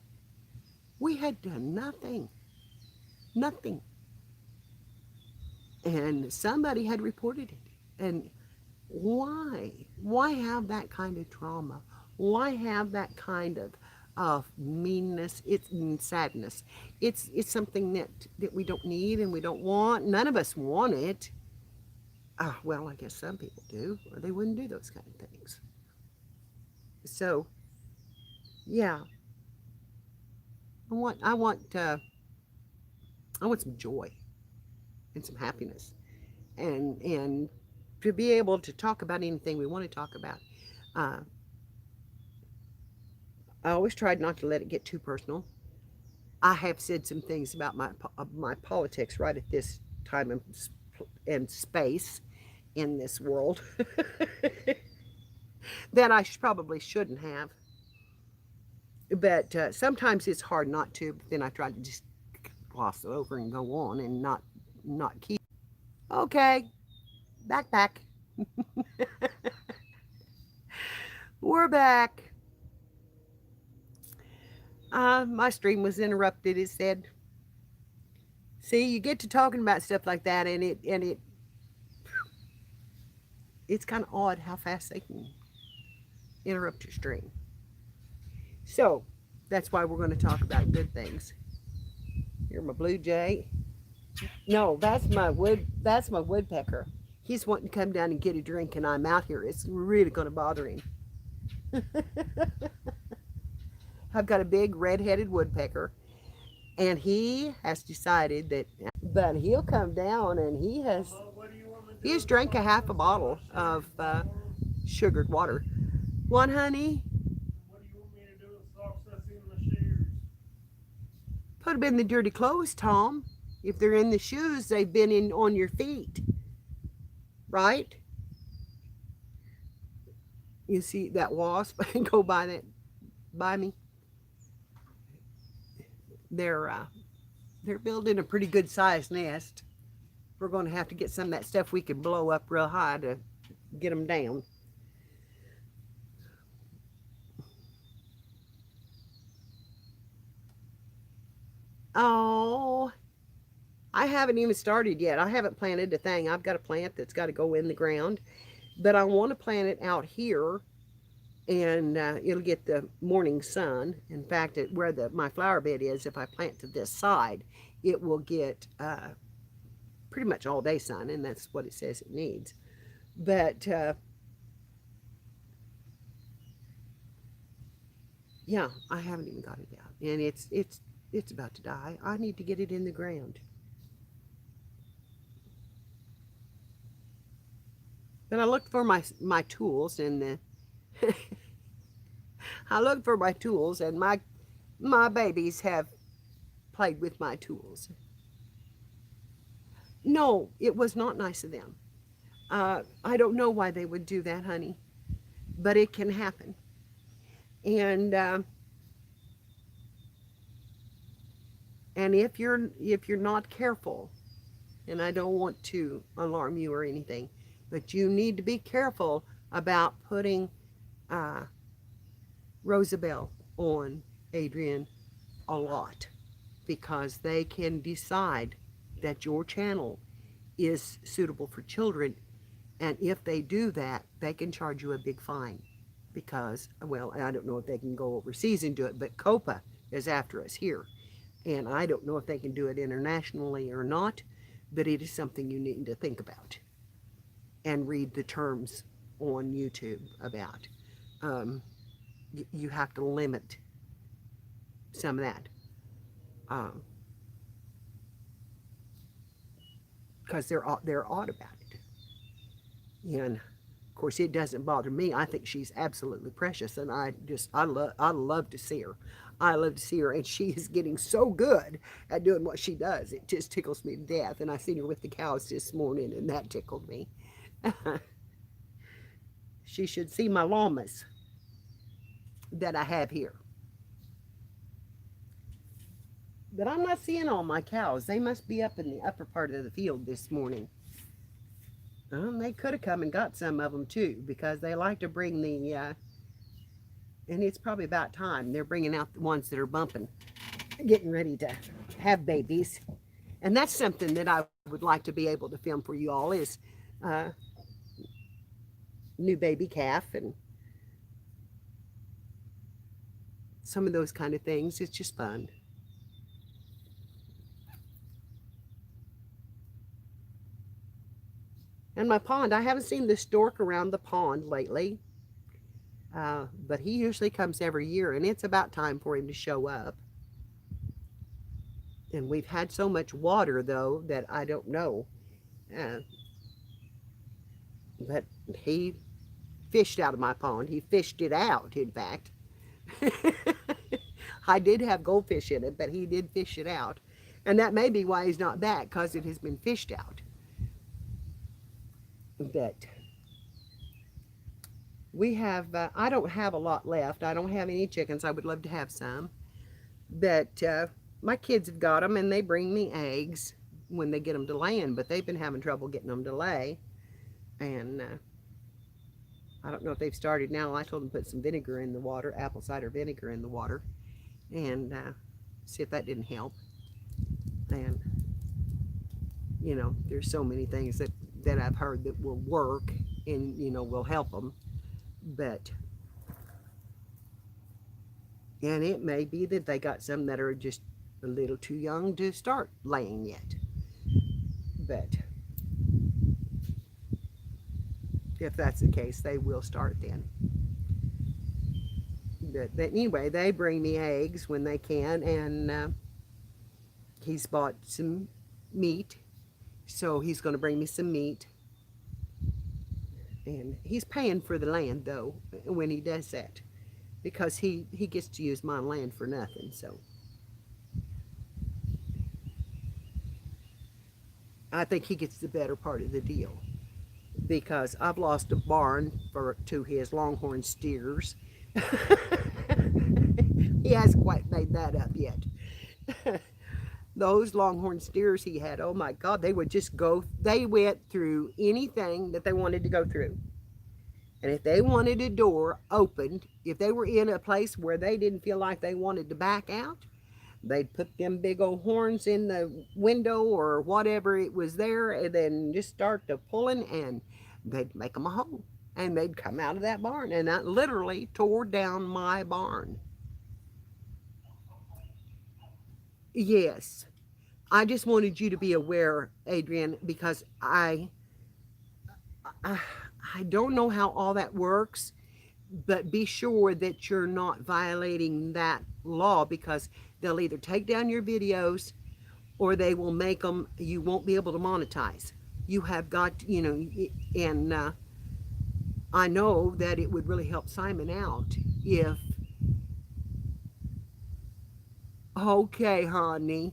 We had done nothing, and somebody had reported it. And why have that kind of trauma? Why have that kind of meanness? It's sadness. It's something that we don't need and we don't want. None of us want it. Well, I guess some people do, or they wouldn't do those kind of things. So, yeah, I want some joy and some happiness, and to be able to talk about anything we want to talk about. I always tried not to let it get too personal. I have said some things about my politics right at this time and space in this world that I probably shouldn't have. But sometimes it's hard not to. But then I try to just gloss it over and go on and not keep. Okay, back. We're back. My stream was interrupted. It said, "See, you get to talking about stuff like that, and it's kind of odd how fast they can interrupt your stream." So that's why we're going to talk about good things. Here's my blue jay. No, that's my woodpecker. He's wanting to come down and get a drink, and I'm out here. It's really going to bother him. I've got a big red-headed woodpecker, and he has decided that, but he'll come down, and he has drank a half a bottle of sugared water. Want honey? put them in the dirty clothes, Tom. If they're in the shoes, they've been in on your feet, right? You see that wasp go by me? They're uh, they're building a pretty good sized nest. We're going to have to get some of that stuff we can blow up real high to get them down. Oh, I haven't even started yet. I haven't planted a thing. I've got a plant that's got to go in the ground, but I want to plant it out here, and it'll get the morning sun. In fact, where my flower bed is, if I plant to this side, it will get pretty much all day sun, and that's what it says it needs. But yeah, I haven't even got it out, and it's about to die. I need to get it in the ground. But I looked for my tools, and I looked for my tools, and my babies have played with my tools. No, it was not nice of them. I don't know why they would do that, honey, but it can happen. And if you're not careful, and I don't want to alarm you or anything, but you need to be careful about putting uh, Rosabelle on Adrian a lot, because they can decide that your channel is suitable for children, and if they do that, they can charge you a big fine. Because, well, I don't know if they can go overseas and do it, but COPA is after us here, and I don't know if they can do it internationally or not, but it is something you need to think about and read the terms on YouTube about. You have to limit some of that, because they're odd about it. And of course, it doesn't bother me. I think she's absolutely precious, and I love to see her. I love to see her, and she is getting so good at doing what she does. It just tickles me to death. And I seen her with the cows this morning, and that tickled me. She should see my llamas that I have here. But I'm not seeing all my cows. They must be up in the upper part of the field this morning. They could have come and got some of them too, because they like to bring and it's probably about time. They're bringing out the ones that are bumping, getting ready to have babies. And that's something that I would like to be able to film for you all, is new baby calf and some of those kind of things. It's just fun. And my pond, I haven't seen the stork around the pond lately, but he usually comes every year, and it's about time for him to show up. And we've had so much water, though, that I don't know. Uh, but he fished out of my pond. He fished it out, in fact. I did have goldfish in it, but he did fish it out. And that may be why he's not back, because it has been fished out. But we have, I don't have a lot left. I don't have any chickens. I would love to have some. But my kids have got them, and they bring me eggs when they get them to land. But they've been having trouble getting them to lay. And I don't know if they've started now. I told them to put some vinegar in the water, apple cider vinegar in the water, and see if that didn't help. And, you know, there's so many things that I've heard that will work and, you know, will help them. But, and it may be that they got some that are just a little too young to start laying yet. But if that's the case, they will start then. But anyway, they bring me eggs when they can, and he's bought some meat, so he's going to bring me some meat. And he's paying for the land, though, when he does that, because he gets to use my land for nothing. So I think he gets the better part of the deal because I've lost a barn to his longhorn steers. He hasn't quite made that up yet. Those longhorn steers he had, oh my God, they would just go, they went through anything that they wanted to go through. And if they wanted a door opened, if they were in a place where they didn't feel like they wanted to back out, they'd put them big old horns in the window or whatever it was there and then just start to pulling and they'd make them a hole. And they'd come out of that barn. And I literally tore down my barn. Yes. I just wanted you to be aware, Adrian, because I, I don't know how all that works, but be sure that you're not violating that law because they'll either take down your videos or they will make them, you won't be able to monetize. You have got, and I know that it would really help Simon out if, okay, honey,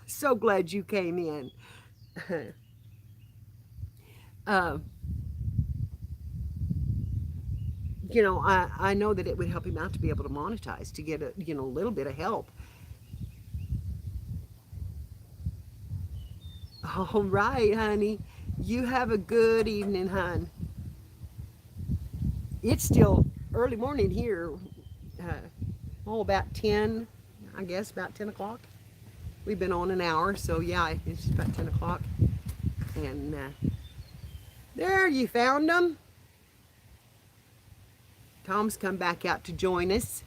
so glad you came in. uh, I know that it would help him out to be able to monetize, to get a little bit of help. All right, honey. You have a good evening, hon. It's still early morning here. About 10, I guess, about 10 o'clock. We've been on an hour, so yeah, it's about 10 o'clock. And there, you found them. Tom's come back out to join us.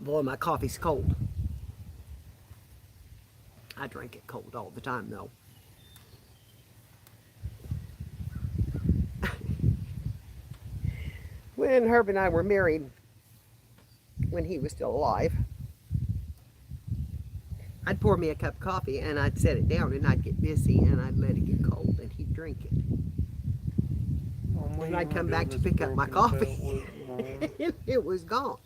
Boy, my coffee's cold. I drink it cold all the time, though. When Herb and I were married, when he was still alive, I'd pour me a cup of coffee and I'd set it down and I'd get busy and I'd let it get cold and he'd drink it. And I'd come back to pick up my coffee and it was gone.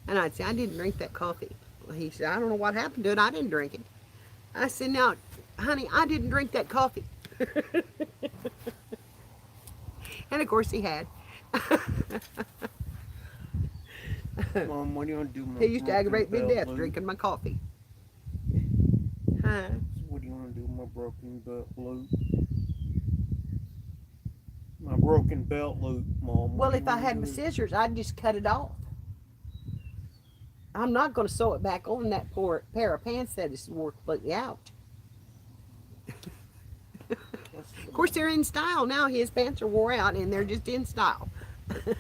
And I'd say, I didn't drink that coffee. Well, he said, I don't know what happened to it. I didn't drink it. I said, now, honey, I didn't drink that coffee. And of course he had. Mom, what do you want to do? He used to aggravate me to death drinking my coffee. Huh? What do you want to do with my broken belt loop? My broken belt loop, Mom. Well, if I had my scissors, I'd just cut it off. I'm not going to sew it back on that poor pair of pants that is wore completely out. Of course, they're in style now. His pants are wore out, and they're just in style. Cut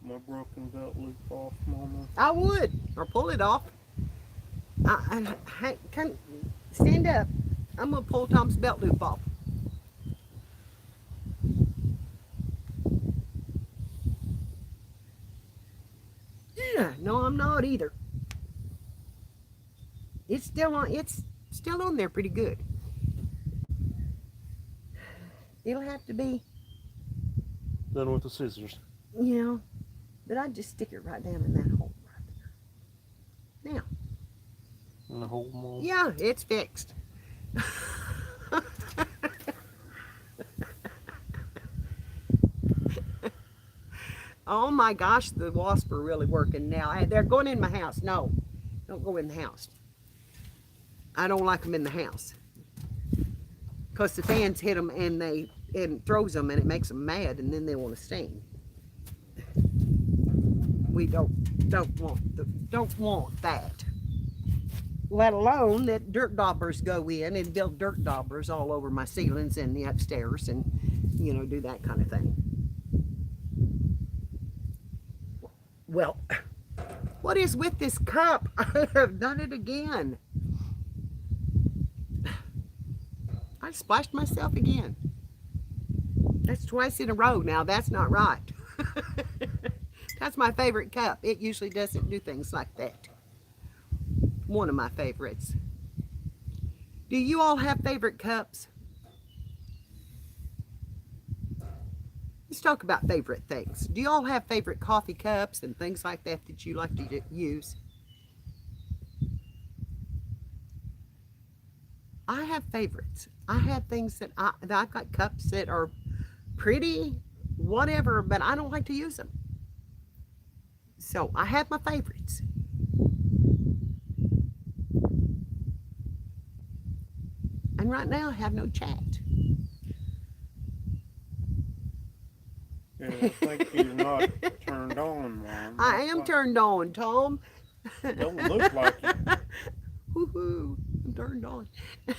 my broken belt loop off, Mama. I would, or pull it off. Stand up. I'm going to pull Tom's belt loop off. Yeah, no, I'm not either. It's still on there pretty good. It'll have to be, Done with the scissors. but I'd just stick it right down in that hole right there. Now. In the hole, Mom? Yeah, it's fixed. Oh my gosh, the wasps are really working now. They're going in my house. No, don't go in the house. I don't like them in the house. Because the fans hit them and throws them and it makes them mad and then they want to sting. We don't want that. Let alone that dirt daubers go in and build dirt daubers all over my ceilings and the upstairs and, do that kind of thing. Well, what is with this cup? I have done it again. I splashed myself again. That's twice in a row now. That's not right. That's my favorite cup. It usually doesn't do things like that. One of my favorites. Do you all have favorite cups? Let's talk about favorite things. Do you all have favorite coffee cups and things like that that you like to use? I have favorites. I have things that I've got cups that are pretty, whatever, but I don't like to use them. So I have my favorites. And right now I have no chat. Yeah, I think you're not turned on, Mom. I am turned on, Tom. Don't look like it. Woohoo! I'm turned on.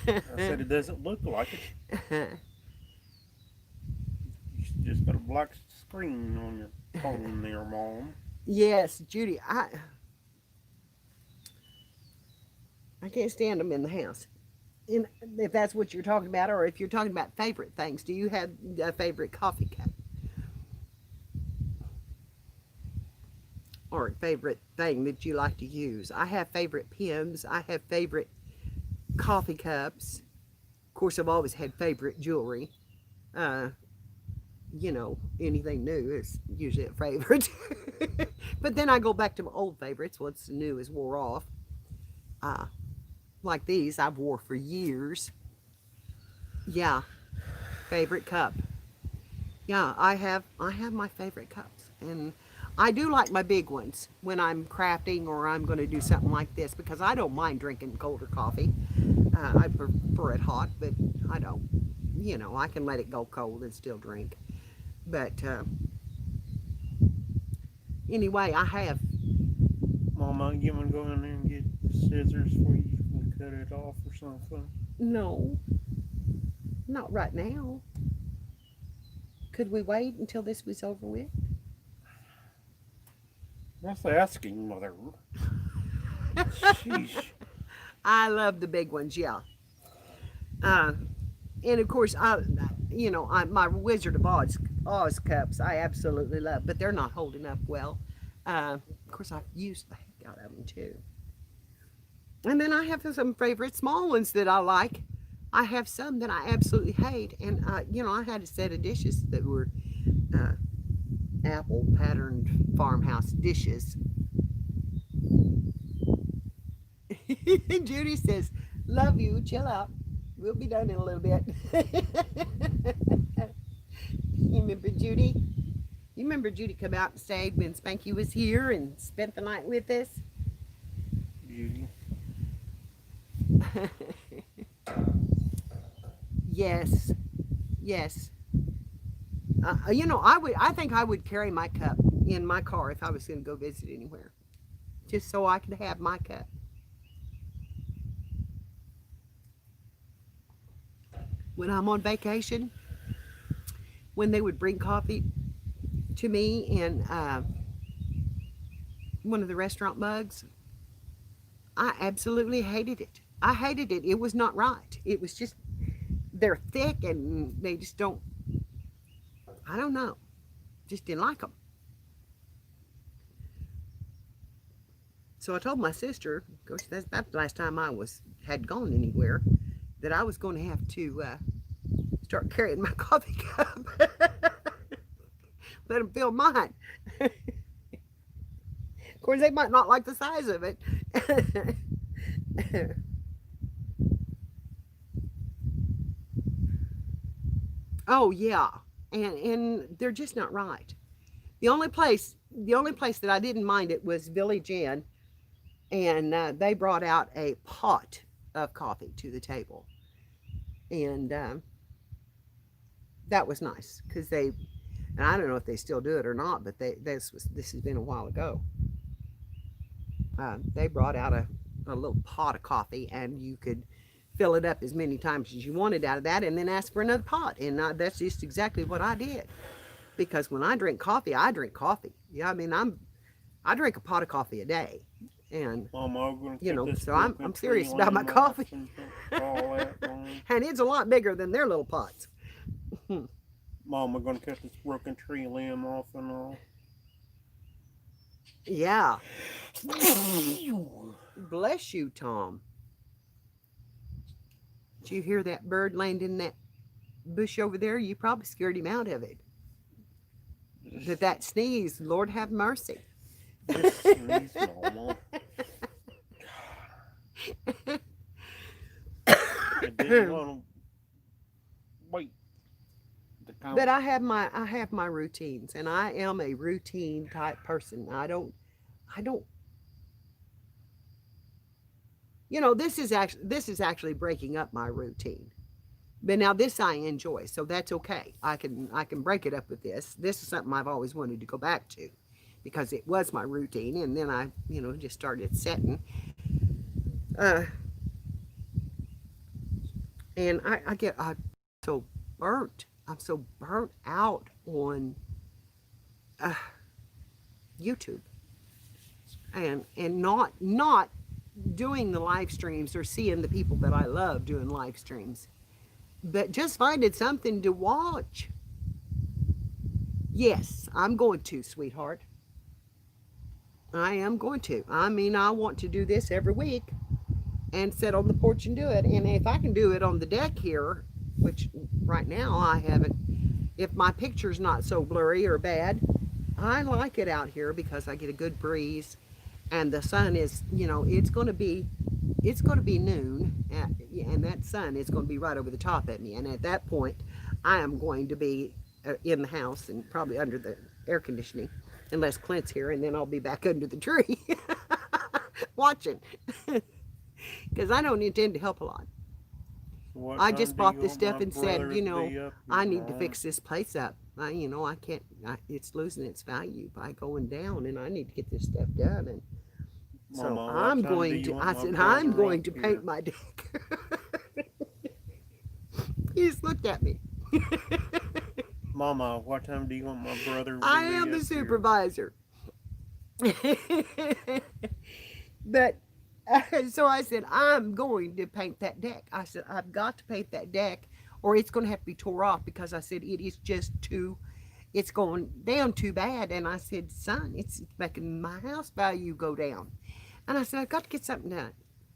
I said it doesn't look like it. You just got a black screen on your phone there, Mom. Yes, Judy, I can't stand them in the house. If that's what you're talking about, or if you're talking about favorite things, do you have a favorite coffee cup? Or a favorite thing that you like to use? I have favorite pens. I have favorite coffee cups. Of course, I've always had favorite jewelry. You know, anything new is usually a favorite. But then I go back to my old favorites once the new is wore off. Uh, like these, I've wore for years. Yeah, favorite cup. Yeah, I have my favorite cups, and I do like my big ones when I'm crafting or I'm going to do something like this because I don't mind drinking colder coffee. I prefer it hot, but I don't. You know, I can let it go cold and still drink. But anyway, I have. Mama, you want to go in there and get scissors for you and cut it off or something? No, not right now. Could we wait until this was over with? That's asking, Mother. Sheesh. I love the big ones, yeah. Uh, and of course, my Wizard of Oz cups, I absolutely love, but they're not holding up well. Of course, I've used the heck out of them too. And then I have some favorite small ones that I like. I have some that I absolutely hate, and I had a set of dishes that were uh, apple patterned farmhouse dishes. Judy says, "Love you. Chill out. We'll be done in a little bit." You remember Judy? You remember Judy come out and stayed when Spanky was here and spent the night with us? Beauty. Yes, yes. I think I would carry my cup in my car if I was going to go visit anywhere, just so I could have my cup. When I'm on vacation, when they would bring coffee to me in one of the restaurant mugs, I absolutely hated it. I hated it. It was not right. It was just, they're thick and they just don't, I don't know, just didn't like them. So I told my sister, of course, that's about the last time I had gone anywhere, that I was going to have to start carrying my coffee cup. Let them fill mine. Of course, they might not like the size of it. Oh yeah, and they're just not right. The only place that I didn't mind it was Village Inn, and they brought out a pot of coffee to the table, and that was nice because and I don't know if they still do it or not, but this has been a while ago. They brought out a little pot of coffee, and you could fill it up as many times as you wanted out of that, and then ask for another pot. And that's just exactly what I did. Because when I drink coffee, I drink coffee. Yeah, I mean, I drink a pot of coffee a day, and Mama, I'm gonna cut this so I'm broken serious tree about my limb off coffee. and all that, Mom. And it's a lot bigger than their little pots. Mom, we're gonna cut this broken tree limb off and all. Yeah. Bless you, Tom. Did you hear that bird land in that bush over there? You probably scared him out of it. That sneeze, Lord have mercy. Just sneeze, Mama. I didn't want to wait to count. But I have my routines, and I am a routine type person. I don't this is actually breaking up my routine. But now this I enjoy, so that's okay. I can break it up with this. This is something I've always wanted to go back to because it was my routine, and then I just started setting. Uh, and I get so burnt. I'm so burnt out on uh, YouTube and not doing the live streams or seeing the people that I love doing live streams, but just finding something to watch. Yes, I'm going to, sweetheart. I am going to. I mean, I want to do this every week and sit on the porch and do it. And if I can do it on the deck here, which right now I haven't, if my picture's not so blurry or bad, I like it out here because I get a good breeze and the sun is, it's going to be noon and that sun is going to be right over the top at me. And at that point, I am going to be in the house and probably under the air conditioning unless Clint's here, and then I'll be back under the tree watching because I don't intend to help a lot. So what I time just do you bought this want my stuff and said, brother to be up here, I need to Mama? fix this place up. I can't, it's losing its value by going down, and I need to get this stuff done. And so Mama, what time do you want I my said, I'm brother going up to here? paint my deck. He just looked at me. Mama, what time do you want my brother to I be am the up here? supervisor. But so I said, I'm going to paint that deck. I said, I've got to paint that deck or it's going to have to be tore off because I said, it is just too, it's going down too bad. And I said, son, it's making my house value go down. And I said, I've got to get something done.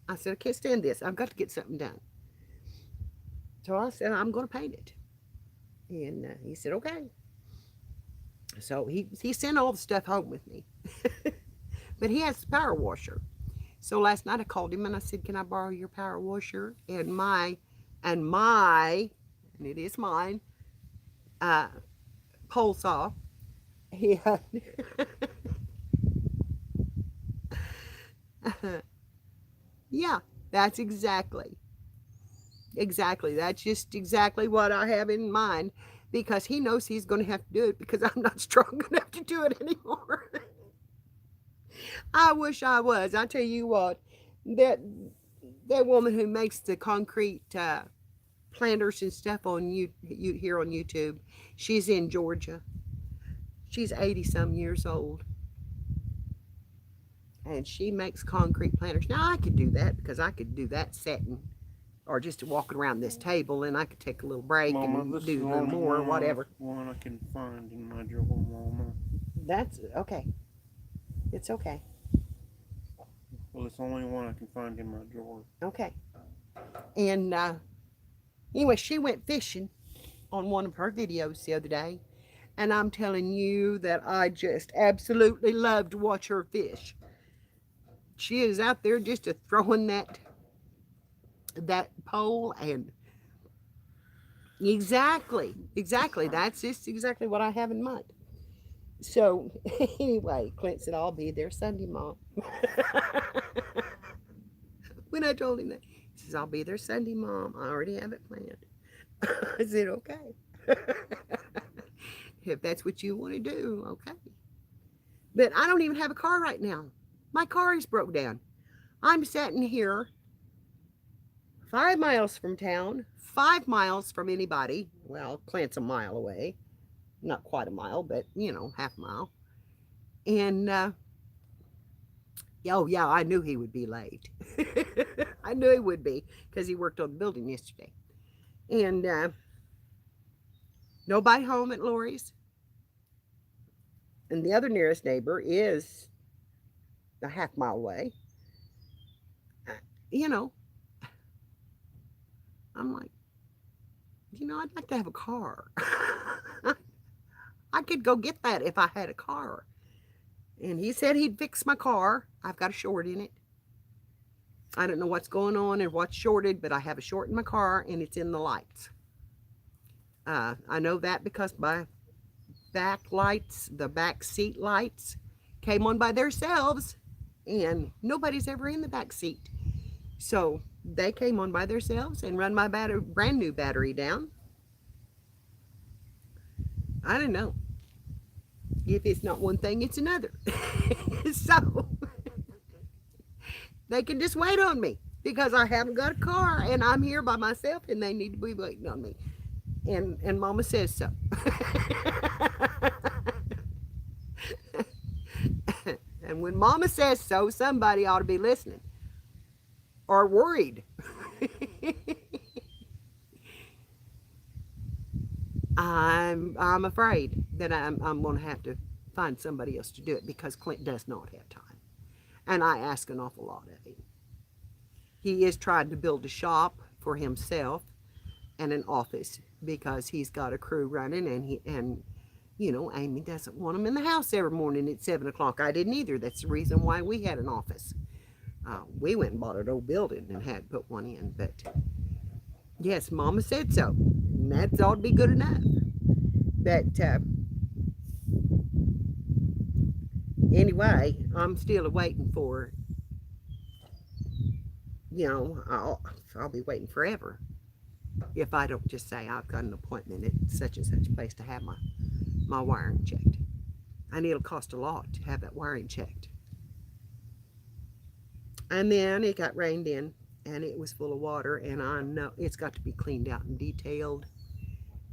I said, I can't stand this. I've got to get something done. So I said, I'm going to paint it. And he said, okay. So he sent all the stuff home with me. But he has the power washer. So last night I called him and I said, can I borrow your power washer and my, and it is mine, uh, pole saw? Yeah. Yeah, that's exactly. That's just exactly what I have in mind because he knows he's going to have to do it because I'm not strong enough to do it anymore. I wish I was. I tell you what, that that woman who makes the concrete planters and stuff on you here on YouTube, she's in Georgia. She's 80 some years old, and she makes concrete planters. Now I could do that because I could do that setting or just walking around this table, and I could take a little break Mama, and this is do the a little only more or whatever. one I can find in my drawer, Mama. That's okay. It's okay. Well, it's the only one I can find in my drawer. Okay. And anyway, she went fishing on one of her videos the other day, and I'm telling you that I just absolutely love to watch her fish. She is out there just a throwing that pole and exactly. That's just exactly what I have in mind. So anyway, Clint said I'll be there Sunday, Mom. When I told him that, he says I'll be there Sunday, Mom. I already have it planned. I said okay. If that's what you want to do, okay. But I don't even have a car right now. My car is broke down. I'm sitting here 5 miles from town, 5 miles from anybody. Well, Clint's a mile away. Not quite a mile, but half a mile. And oh yeah, I knew he would be late. I knew he would be because he worked on the building yesterday. And nobody home at Lori's. And the other nearest neighbor is a half mile away. Uh, You know, I'm like, I'd like to have a car. I could go get that if I had a car. And he said he'd fix my car. I've got a short in it. I don't know what's going on and what's shorted, but I have a short in my car and it's in the lights. I know that because my back lights, the back seat lights, came on by themselves, and nobody's ever in the back seat. So they came on by themselves and run my brand new battery down. I don't know. If it's not one thing, it's another. So they can just wait on me because I haven't got a car and I'm here by myself and they need to be waiting on me. And Mama says so. And when Mama says so, somebody ought to be listening or worried. I'm afraid that I'm going to have to find somebody else to do it because Clint does not have time, and I ask an awful lot of him. He is trying to build a shop for himself and an office because he's got a crew running, and you know, Amy doesn't want him in the house every morning at 7 o'clock. I didn't either. That's the reason why we had an office. We went and bought an old building and had put one in, but yes, Mama said so. And that ought to be good enough. But anyway, I'm still waiting for, you know, I'll be waiting forever if I don't just say I've got an appointment at such and such place to have my wiring checked. And it'll cost a lot to have that wiring checked. And then it got rained in and it was full of water, and I know it's got to be cleaned out and detailed.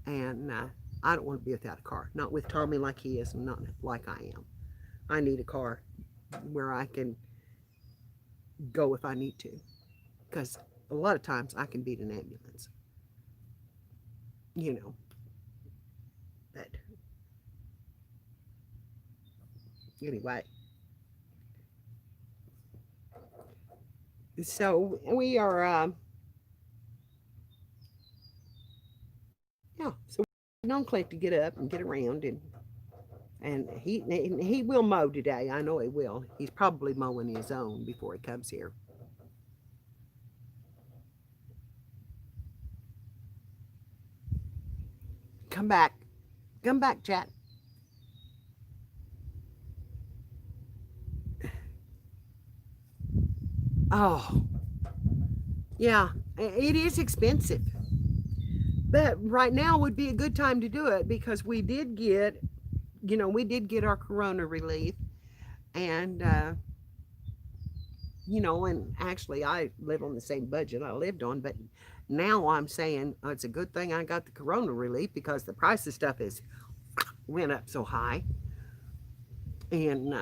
And I don't want to be without a car. Not with Tommy like he is, and not like I am. I need a car where I can go if I need to. Because a lot of times I can beat an ambulance. You know. But anyway. So we are, yeah, so we're on Clint to get up and get around, and he will mow today. I know he will. He's probably mowing his own before he comes here. Come back. Come back, chat. Oh, yeah, it is expensive. But right now would be a good time to do it because we did get, you know, we did get our corona relief. And, you know, and actually I live on the same budget I lived on. But now I'm saying it's a good thing I got the corona relief because the price of stuff is went up so high. And,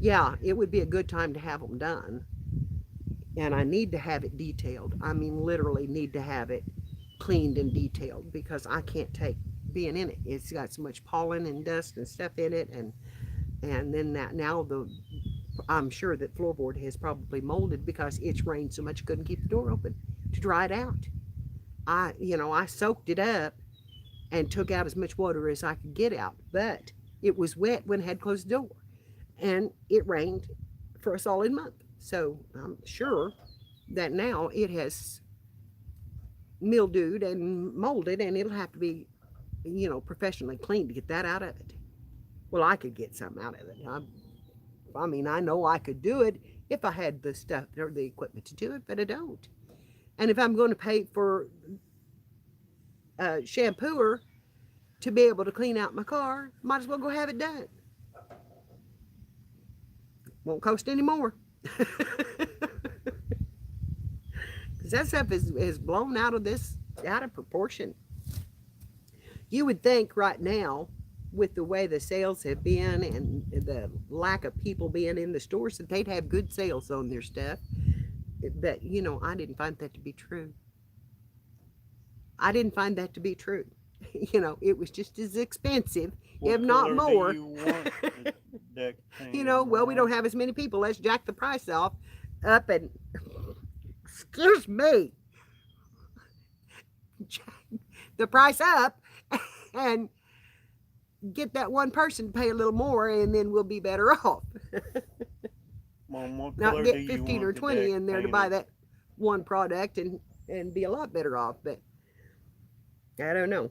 yeah, it would be a good time to have them done. And I need to have it detailed. I mean, literally need to have it cleaned and detailed because I can't take being in it. It's got so much pollen and dust and stuff in it, and then that now I'm sure that floorboard has probably molded because it's rained so much I couldn't keep the door open to dry it out. I soaked it up and took out as much water as I could get out, but it was wet when I had closed the door, and it rained for a solid month. So I'm sure that now it has mildewed and molded, and it'll have to be, you know, professionally cleaned to get that out of it. Well, I could get something out of it. I mean, I know I could do it if I had the stuff or the equipment to do it, but I don't. And if I'm going to pay for a shampooer to be able to clean out my car, might as well go have it done. Won't cost any more. Because that stuff is blown out of proportion. You would think right now, with the way the sales have been and the lack of people being in the stores, that they'd have good sales on their stuff. But, you know, I didn't find that to be true. I didn't find that to be true. You know, it was just as expensive, What if not color more. do you want that You know, well, we don't have as many people. Let's jack the price up and, excuse me, jack the price up and get that one person to pay a little more, and then we'll be better off. Mom, what Not color do get you 15 want or the 20 deck in there to buy painted? that one product and be a lot better off. But I don't know.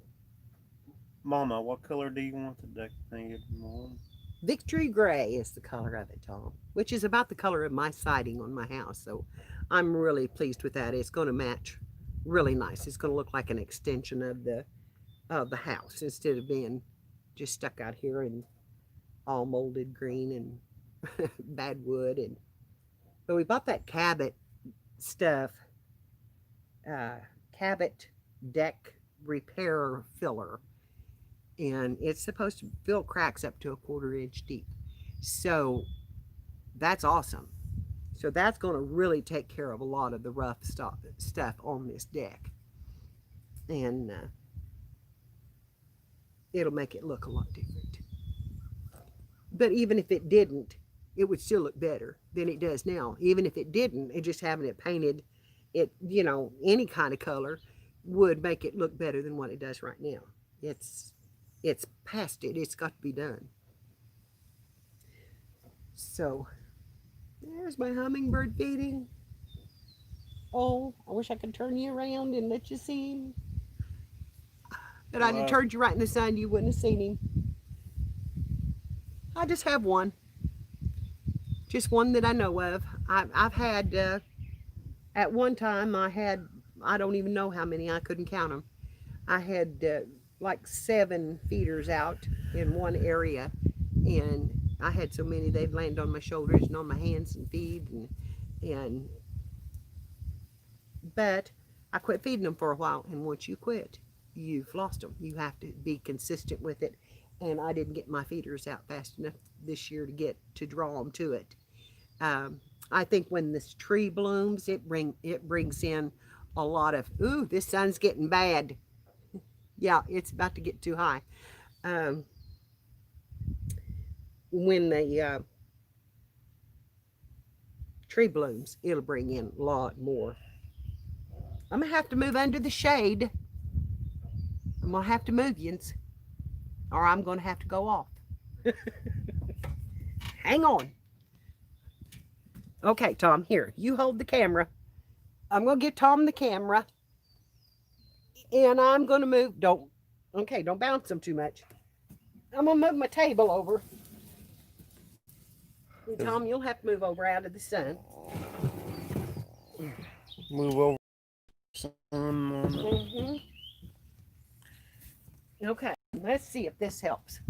Mama, what color do you want the deck painted, Mom? Victory gray is the color of it, Tom, which is about the color of my siding on my house. So I'm really pleased with that. It's going to match really nice. It's going to look like an extension of the house instead of being just stuck out here in all molded green and bad wood. And but we bought that Cabot stuff, Cabot deck repair filler, and it's supposed to fill cracks up to a 1/4 inch deep. So that's awesome. So that's going to really take care of a lot of the rough stuff on this deck, and it'll make it look a lot different. But even if it didn't, it would still look better than it does now. Even if it didn't, and just having it painted, it any kind of color would make it look better than what it does right now. It's it's past it. It's got to be done. So there's my hummingbird feeding. Oh, I wish I could turn you around and let you see him. But I'd have Well, turned you right in the sun, you wouldn't have seen him. I just have one. Just one that I know of. I've had, at one time, I don't even know how many, I couldn't count them. I had like 7 feeders out in one area, and I had so many they'd land on my shoulders and on my hands and feed, and but I quit feeding them for a while, and once you quit, you've lost them. You have to be consistent with it, and I didn't get my feeders out fast enough this year to draw them to it. Um, I think when this tree blooms, it brings in a lot of ooh. This sun's getting bad. Yeah, it's about to get too high. Um, when the tree blooms, it'll bring in a lot more. I'm gonna have to move under the shade. I'm gonna have to move yins, or I'm gonna have to go off. Hang on. Okay, Tom, here. You hold the camera. I'm gonna get Tom the camera, and I'm gonna move. Don't bounce them too much. I'm gonna move my table over. And Tom, you'll have to move over out of the sun. move over, son, Mama. Mm-hmm. Okay, let's see if this helps.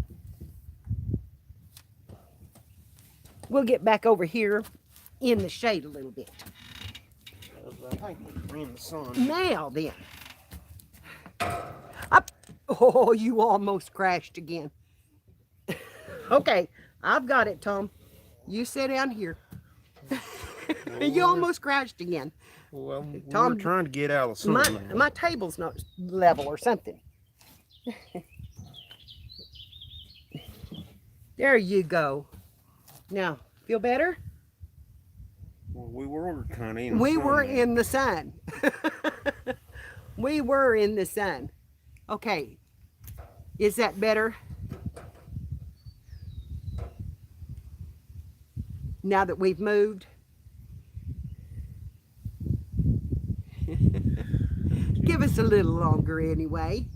We'll get back over here in the shade a little bit. I think we're in the sun. Now then. Up. Oh, you almost crashed again. Okay, I've got it, Tom. You sit down here. You almost crashed again. Well, Tom, we're trying to get out of the sun now. My table's not level or something. There you go. Now, feel better? Well, we were kind of in the We sun were now. in the sun. We were in the sun. Okay, is that better? Now that we've moved? Give us a little longer anyway.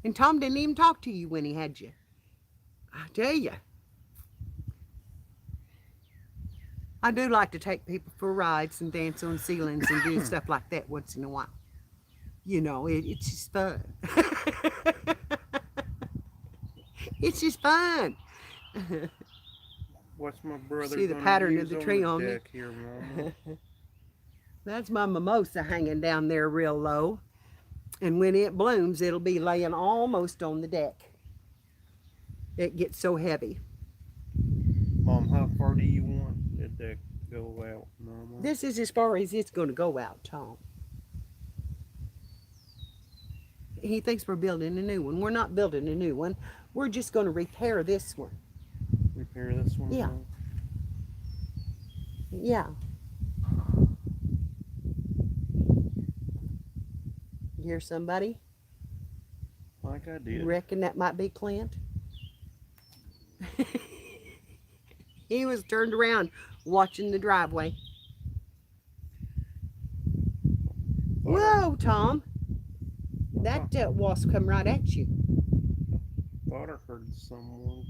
And Tom didn't even talk to you when he had you. I tell you. I do like to take people for rides and dance on ceilings and do stuff like that once in a while. It's just fun. It's just fun. What's my brother See the gonna pattern of use the on tree the on me? deck here, Mama? That's my mimosa hanging down there real low. And when it blooms, it'll be laying almost on the deck. It gets so heavy. Mom, how far do you want the deck to go out, Mama? This is as far as it's going to go out, Tom. He thinks we're building a new one. We're not building a new one. We're just going to repair this one. Repair this one? Yeah. Mom? Yeah. You hear somebody? like I You did. reckon that might be Clint? He was turned around watching the driveway. Thought I, Whoa, Tom. thought, That wasp come right at you. thought I heard someone.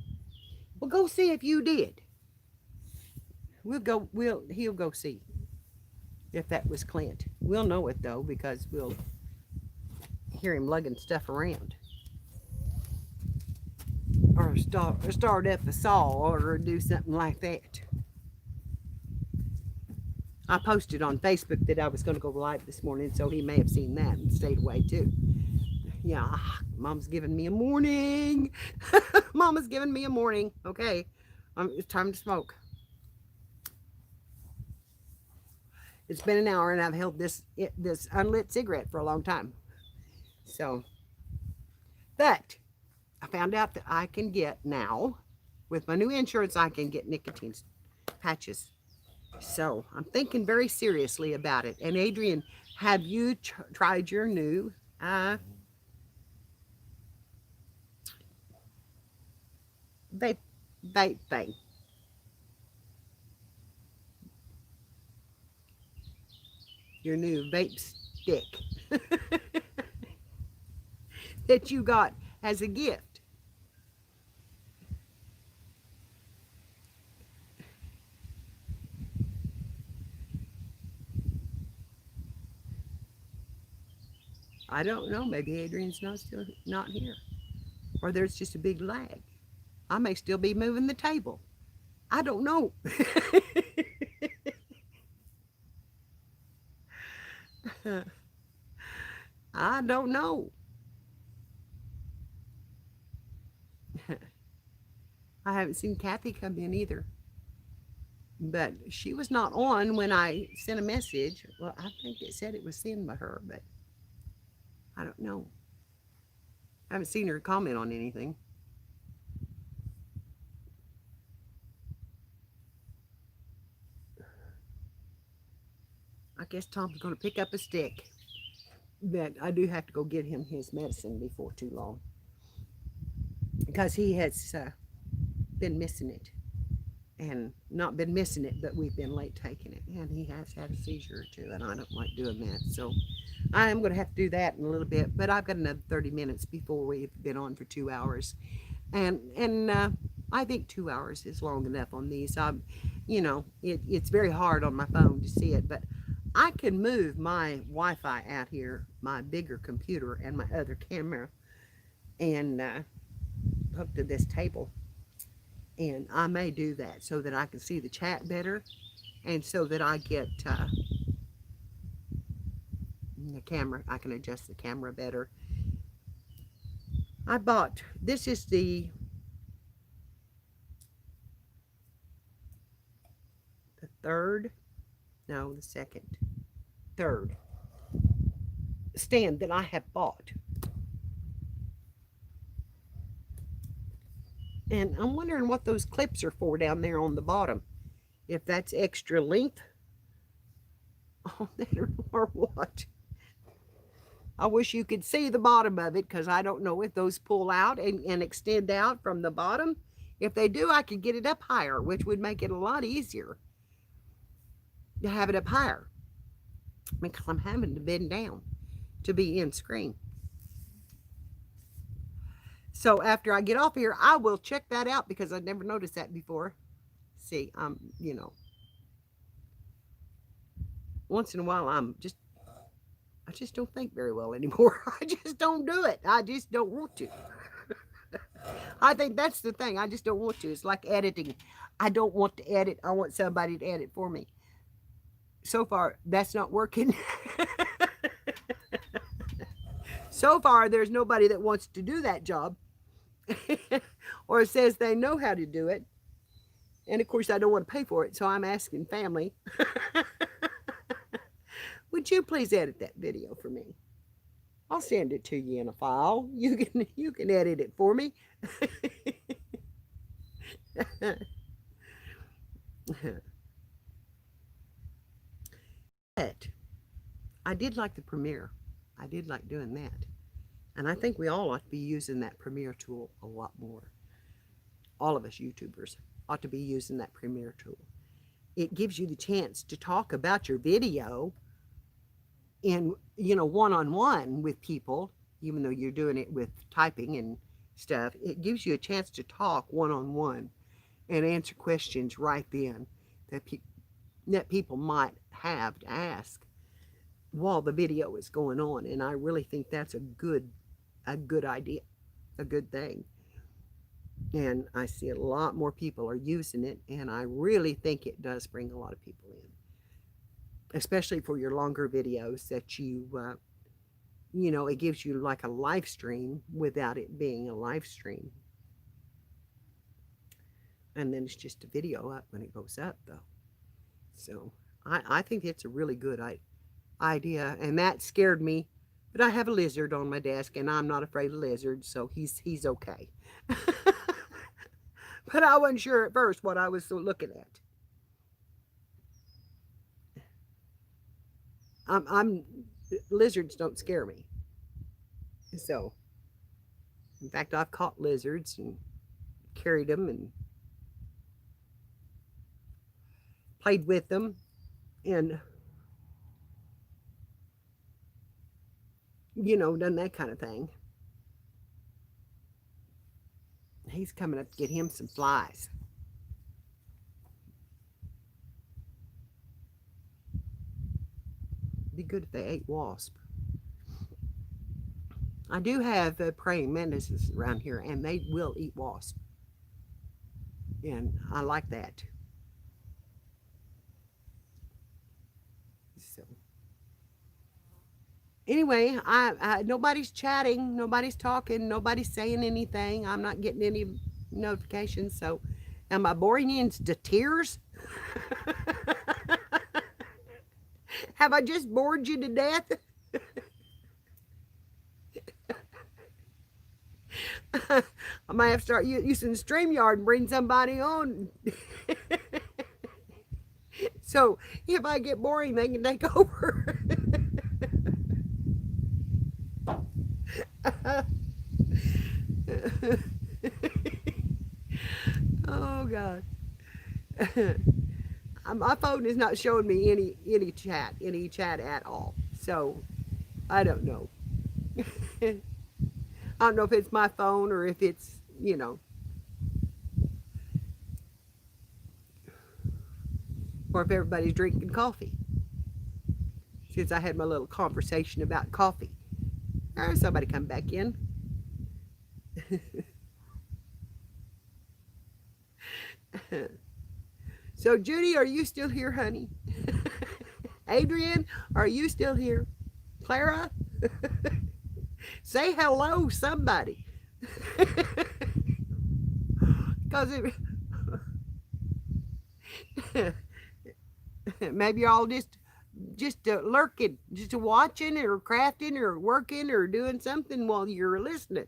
Well, go see if you did. He'll go see if that was Clint. We'll know it though because we'll hear him lugging stuff around. Or start up a saw or do something like that. I posted on Facebook that I was going to go live this morning, so he may have seen that and stayed away too. Yeah, Mom's giving me a morning. Mama's giving me a morning. Okay, it's time to smoke. It's been an hour and I've held this unlit cigarette for a long time. So, but I found out that I can get now, with my new insurance, I can get nicotine patches. So I'm thinking very seriously about it. And Adrian, have you tried your new vape thing? Your new vape stick that you got as a gift. I don't know. Maybe Adrian's not here, or there's just a big lag. I may still be moving the table. I don't know. I don't know. I haven't seen Kathy come in either. But she was not on when I sent a message. Well, I think it said it was sent by her, but I don't know. I haven't seen her comment on anything. I guess Tom's going to pick up a stick. But I do have to go get him his medicine before too long because he has been missing it. And not been missing it, but we've been late taking it. And he has had a seizure or two, and I don't like doing that. So I am going to have to do that in a little bit. But I've got another 30 minutes before we've been on for 2 hours. And I think 2 hours is long enough on these. It's very hard on my phone to see it, but I can move my Wi-Fi out here, my bigger computer, and my other camera, and hook to this table. And I may do that so that I can see the chat better, and so that I get the camera. I can adjust the camera better. This is the third, no, the third stand that I have bought. And I'm wondering what those clips are for down there on the bottom. If that's extra length or what. I wish you could see the bottom of it because I don't know if those pull out and extend out from the bottom. If they do, I could get it up higher, which would make it a lot easier to have it up higher because I'm having to bend down to be in screen. So after I get off here, I will check that out because I never noticed that before. See, once in a while I just don't think very well anymore. I just don't do it. I just don't want to. I think that's the thing. I just don't want to. It's like editing. I don't want to edit. I want somebody to edit for me. So far, that's not working. So far, there's nobody that wants to do that job or says they know how to do it. And of course, I don't want to pay for it, so I'm asking family. Would you please edit that video for me? I'll send it to you in a file. You can edit it for me. But I did like the premiere. I did like doing that. And I think we all ought to be using that Premiere tool a lot more. All of us YouTubers ought to be using that Premiere tool. It gives you the chance to talk about your video in, one-on-one with people, even though you're doing it with typing and stuff. It gives you a chance to talk one-on-one and answer questions right then that, that people might have to ask while the video is going on. And I really think that's a good idea, a good thing. And I see a lot more people are using it, and I really think it does bring a lot of people in, especially for your longer videos that it gives you like a live stream without it being a live stream. And then it's just a video up when it goes up, though. So I think it's a really good idea, and that scared me. But I have a lizard on my desk, and I'm not afraid of lizards, so he's okay. But I wasn't sure at first what I was looking at. I'm lizards don't scare me. So, in fact, I've caught lizards and carried them and played with them and done that kind of thing. He's coming up to get him some flies. Be good if they ate wasp. I do have praying mantises around here, and they will eat wasp, and I like that. So anyway, nobody's chatting, nobody's talking, nobody's saying anything. I'm not getting any notifications. So, am I boring you into tears? Have I just bored you to death? I might have to start using StreamYard and bring somebody on. So if I get boring, they can take over. Oh God. My phone is not showing me any chat at all. So I don't know. I don't know if it's my phone or if it's, or if everybody's drinking coffee. Since I had my little conversation about coffee. Somebody come back in. So, Judy, are you still here, honey? Adrian, are you still here? Clara? Say hello, somebody. Because maybe you're all just lurking, just watching or crafting or working or doing something while you're listening.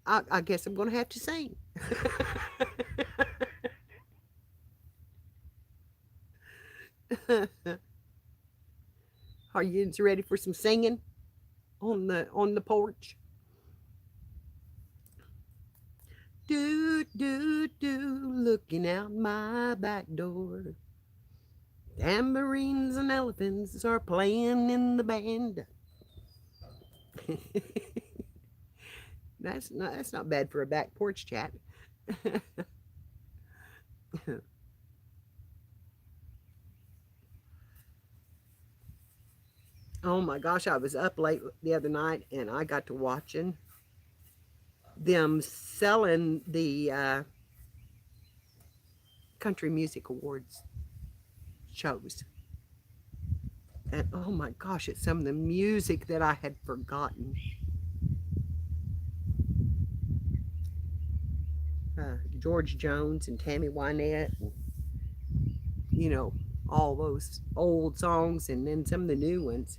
I guess I'm going to have to sing. Are you ready for some singing on the porch? Do do do, looking out my back door. Tambourines and elephants are playing in the band. That's not bad for a back porch chat. Oh my gosh, I was up late the other night and I got to watching them selling the country music awards shows. And oh my gosh, it's some of the music that I had forgotten. George Jones and Tammy Wynette, and, all those old songs, and then some of the new ones.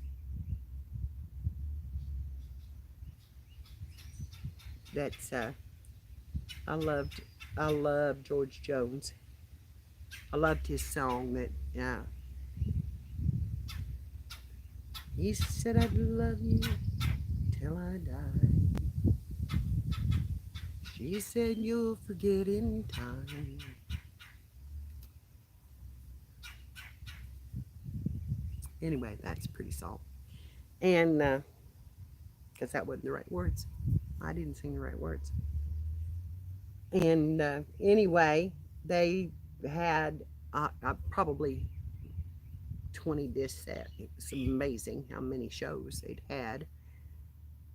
That's I loved George Jones I loved his song that, he said I'd love you till I die. She said you'll forget in time. Anyway, that's a pretty song. And, because that wasn't the right words. I didn't sing the right words. And anyway, they had probably 20 disc set. It was amazing how many shows they'd had.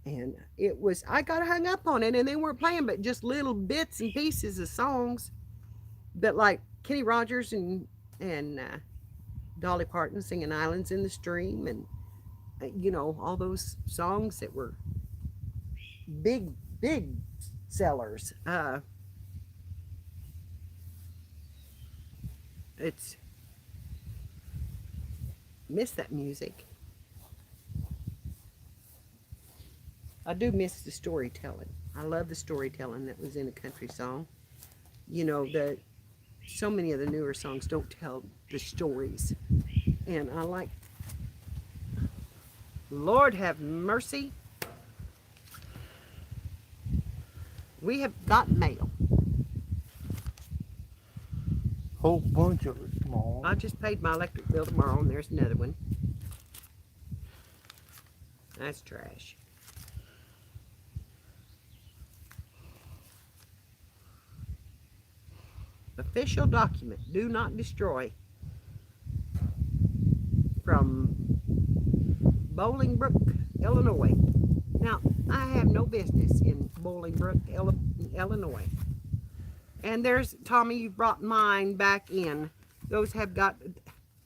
And it was, I got hung up on it, and they weren't playing but just little bits and pieces of songs. But like Kenny Rogers and Dolly Parton singing Islands in the Stream, and all those songs that were big sellers. It's miss that music. I do miss the storytelling. I love the storytelling that was in a country song. So many of the newer songs don't tell the stories. And I like, Lord have mercy. We have got mail. Whole bunch of it, Mom. I just paid my electric bill tomorrow, and there's another one. That's trash. Official document, do not destroy. From Bolingbrook, Illinois. Now, I have no business in Bolingbrook, Illinois. And there's, Tommy, you brought mine back in. Those have got,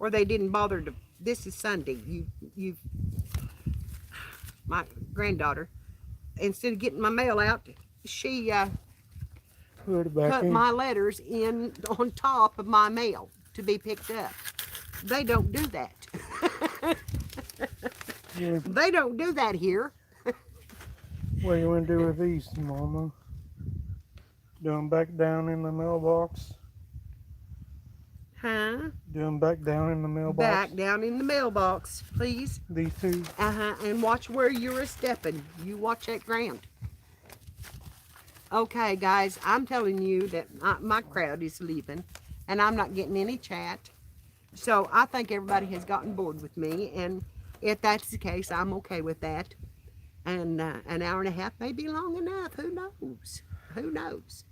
or they didn't bother to, this is Sunday. My granddaughter, instead of getting my mail out, she put my letters in on top of my mail to be picked up. They don't do that. Yeah. They don't do that here. What do you want to do with these, Mama? Do them back down in the mailbox? Huh? Do them back down in the mailbox? Back down in the mailbox, please. These two? And watch where you're a stepping. You watch that ground. Okay, guys, I'm telling you that my crowd is leaving, and I'm not getting any chat. So I think everybody has gotten bored with me, and if that's the case, I'm okay with that. And an hour and a half may be long enough. Who knows? Who knows?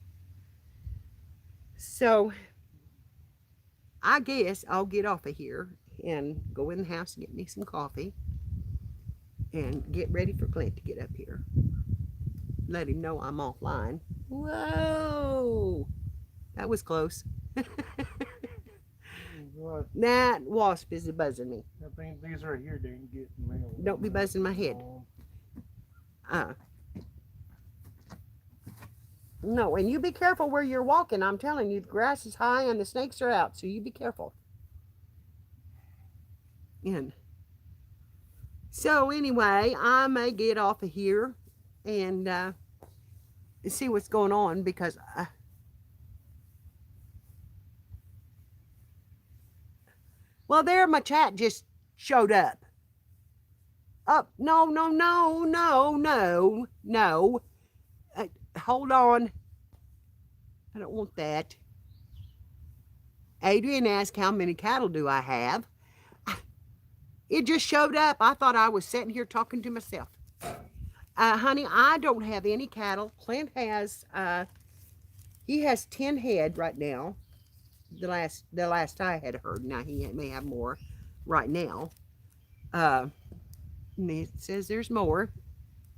So I guess I'll get off of here and go in the house and get me some coffee and get ready for Clint to get up here. Let him know I'm offline. Whoa! That was close. What? That wasp is buzzing me. I think these right here didn't get mail. Don't be buzzing my head. No, and you be careful where you're walking. I'm telling you, the grass is high and the snakes are out, so you be careful. And so anyway, I may get off of here and see what's going on, because well, there my chat just showed up. Oh, no. Hold on. I don't want that. Adrian asked, how many cattle do I have? It just showed up. I thought I was sitting here talking to myself. Honey, I don't have any cattle. Clint has, he has 10 head right now. The last I had heard. Now he may have more right now. And it says there's more.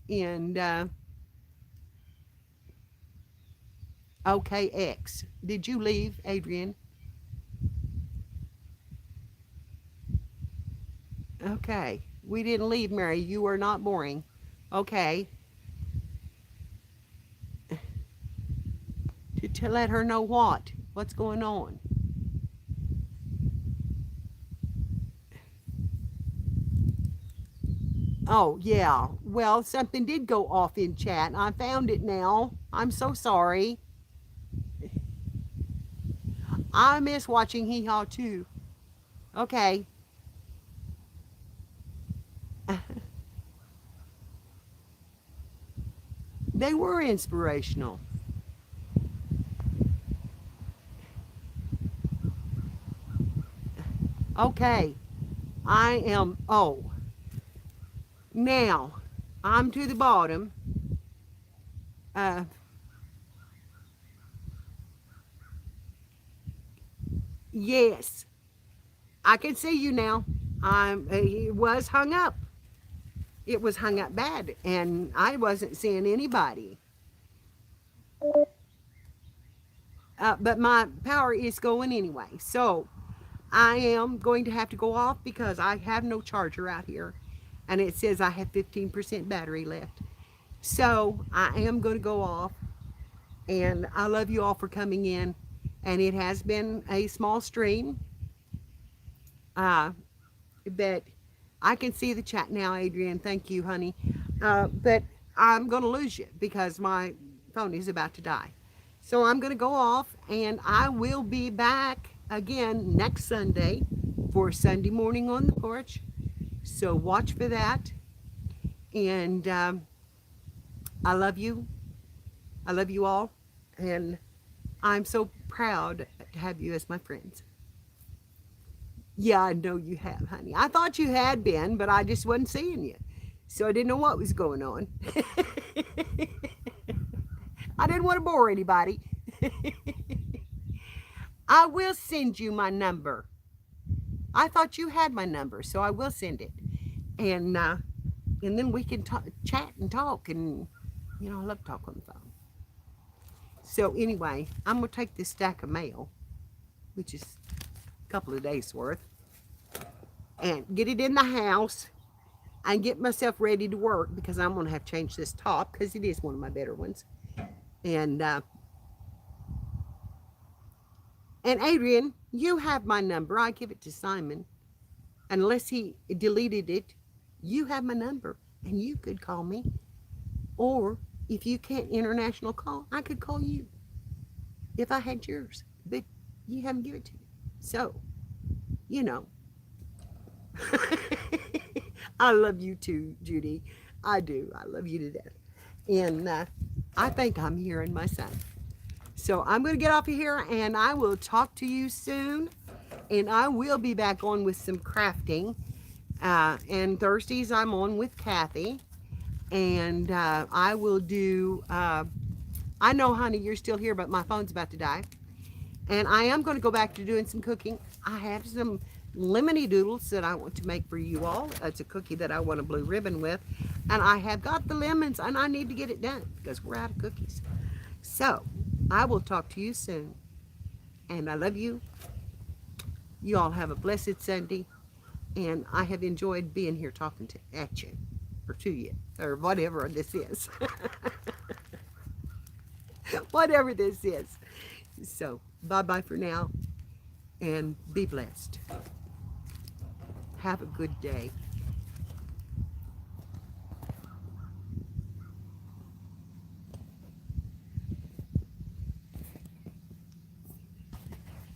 And okay, X. Did you leave, Adrian? Okay. We didn't leave, Mary. You are not boring. Okay. To let her know what? What's going on? Oh, yeah. Well, something did go off in chat. I found it now. I'm so sorry. I miss watching Hee Haw too. Okay. They were inspirational. Okay. I am, oh, now I'm to the bottom. Uh, yes, I can see you now. It was hung up. It was hung up bad, and I wasn't seeing anybody. But my power is going anyway. So I am going to have to go off because I have no charger out here. And it says I have 15% battery left. So I am going to go off. And I love you all for coming in. And it has been a small stream. But I can see the chat now, Adrian. Thank you, honey. But I'm going to lose you because my phone is about to die. So I'm going to go off and I will be back again next Sunday for Sunday morning on the porch. So watch for that. And I love you. I love you all. And I'm so proud to have you as my friends. Yeah, I know you have, honey. I thought you had been, but I just wasn't seeing you. So I didn't know what was going on. I didn't want to bore anybody. I will send you my number. I thought you had my number, so I will send it. And then we can chat and talk. And, you know, I love talking on the phone. So anyway, I'm going to take this stack of mail, which is a couple of days worth, and get it in the house and get myself ready to work because I'm going to have to change this top because it is one of my better ones. And Adrian, you have my number. I give it to Simon. Unless he deleted it, you have my number and you could call me. Or if you can't international call, I could call you if I had yours. But you haven't given it to me. So, you know. I love you too, Judy. I do. I love you to death. And I think I'm hearing my son. So I'm going to get off of here and I will talk to you soon. And I will be back on with some crafting. And Thursdays I'm on with Kathy. And I will do, I know, honey, you're still here, but my phone's about to die. And I am going to go back to doing some cooking. I have some lemony doodles that I want to make for you all. It's a cookie that I want a blue ribbon with. And I have got the lemons and I need to get it done because we're out of cookies. So I will talk to you soon. And I love you. You all have a blessed Sunday. And I have enjoyed being here talking at you or to you or whatever this is. Whatever this is. So bye-bye for now and be blessed. Have a good day.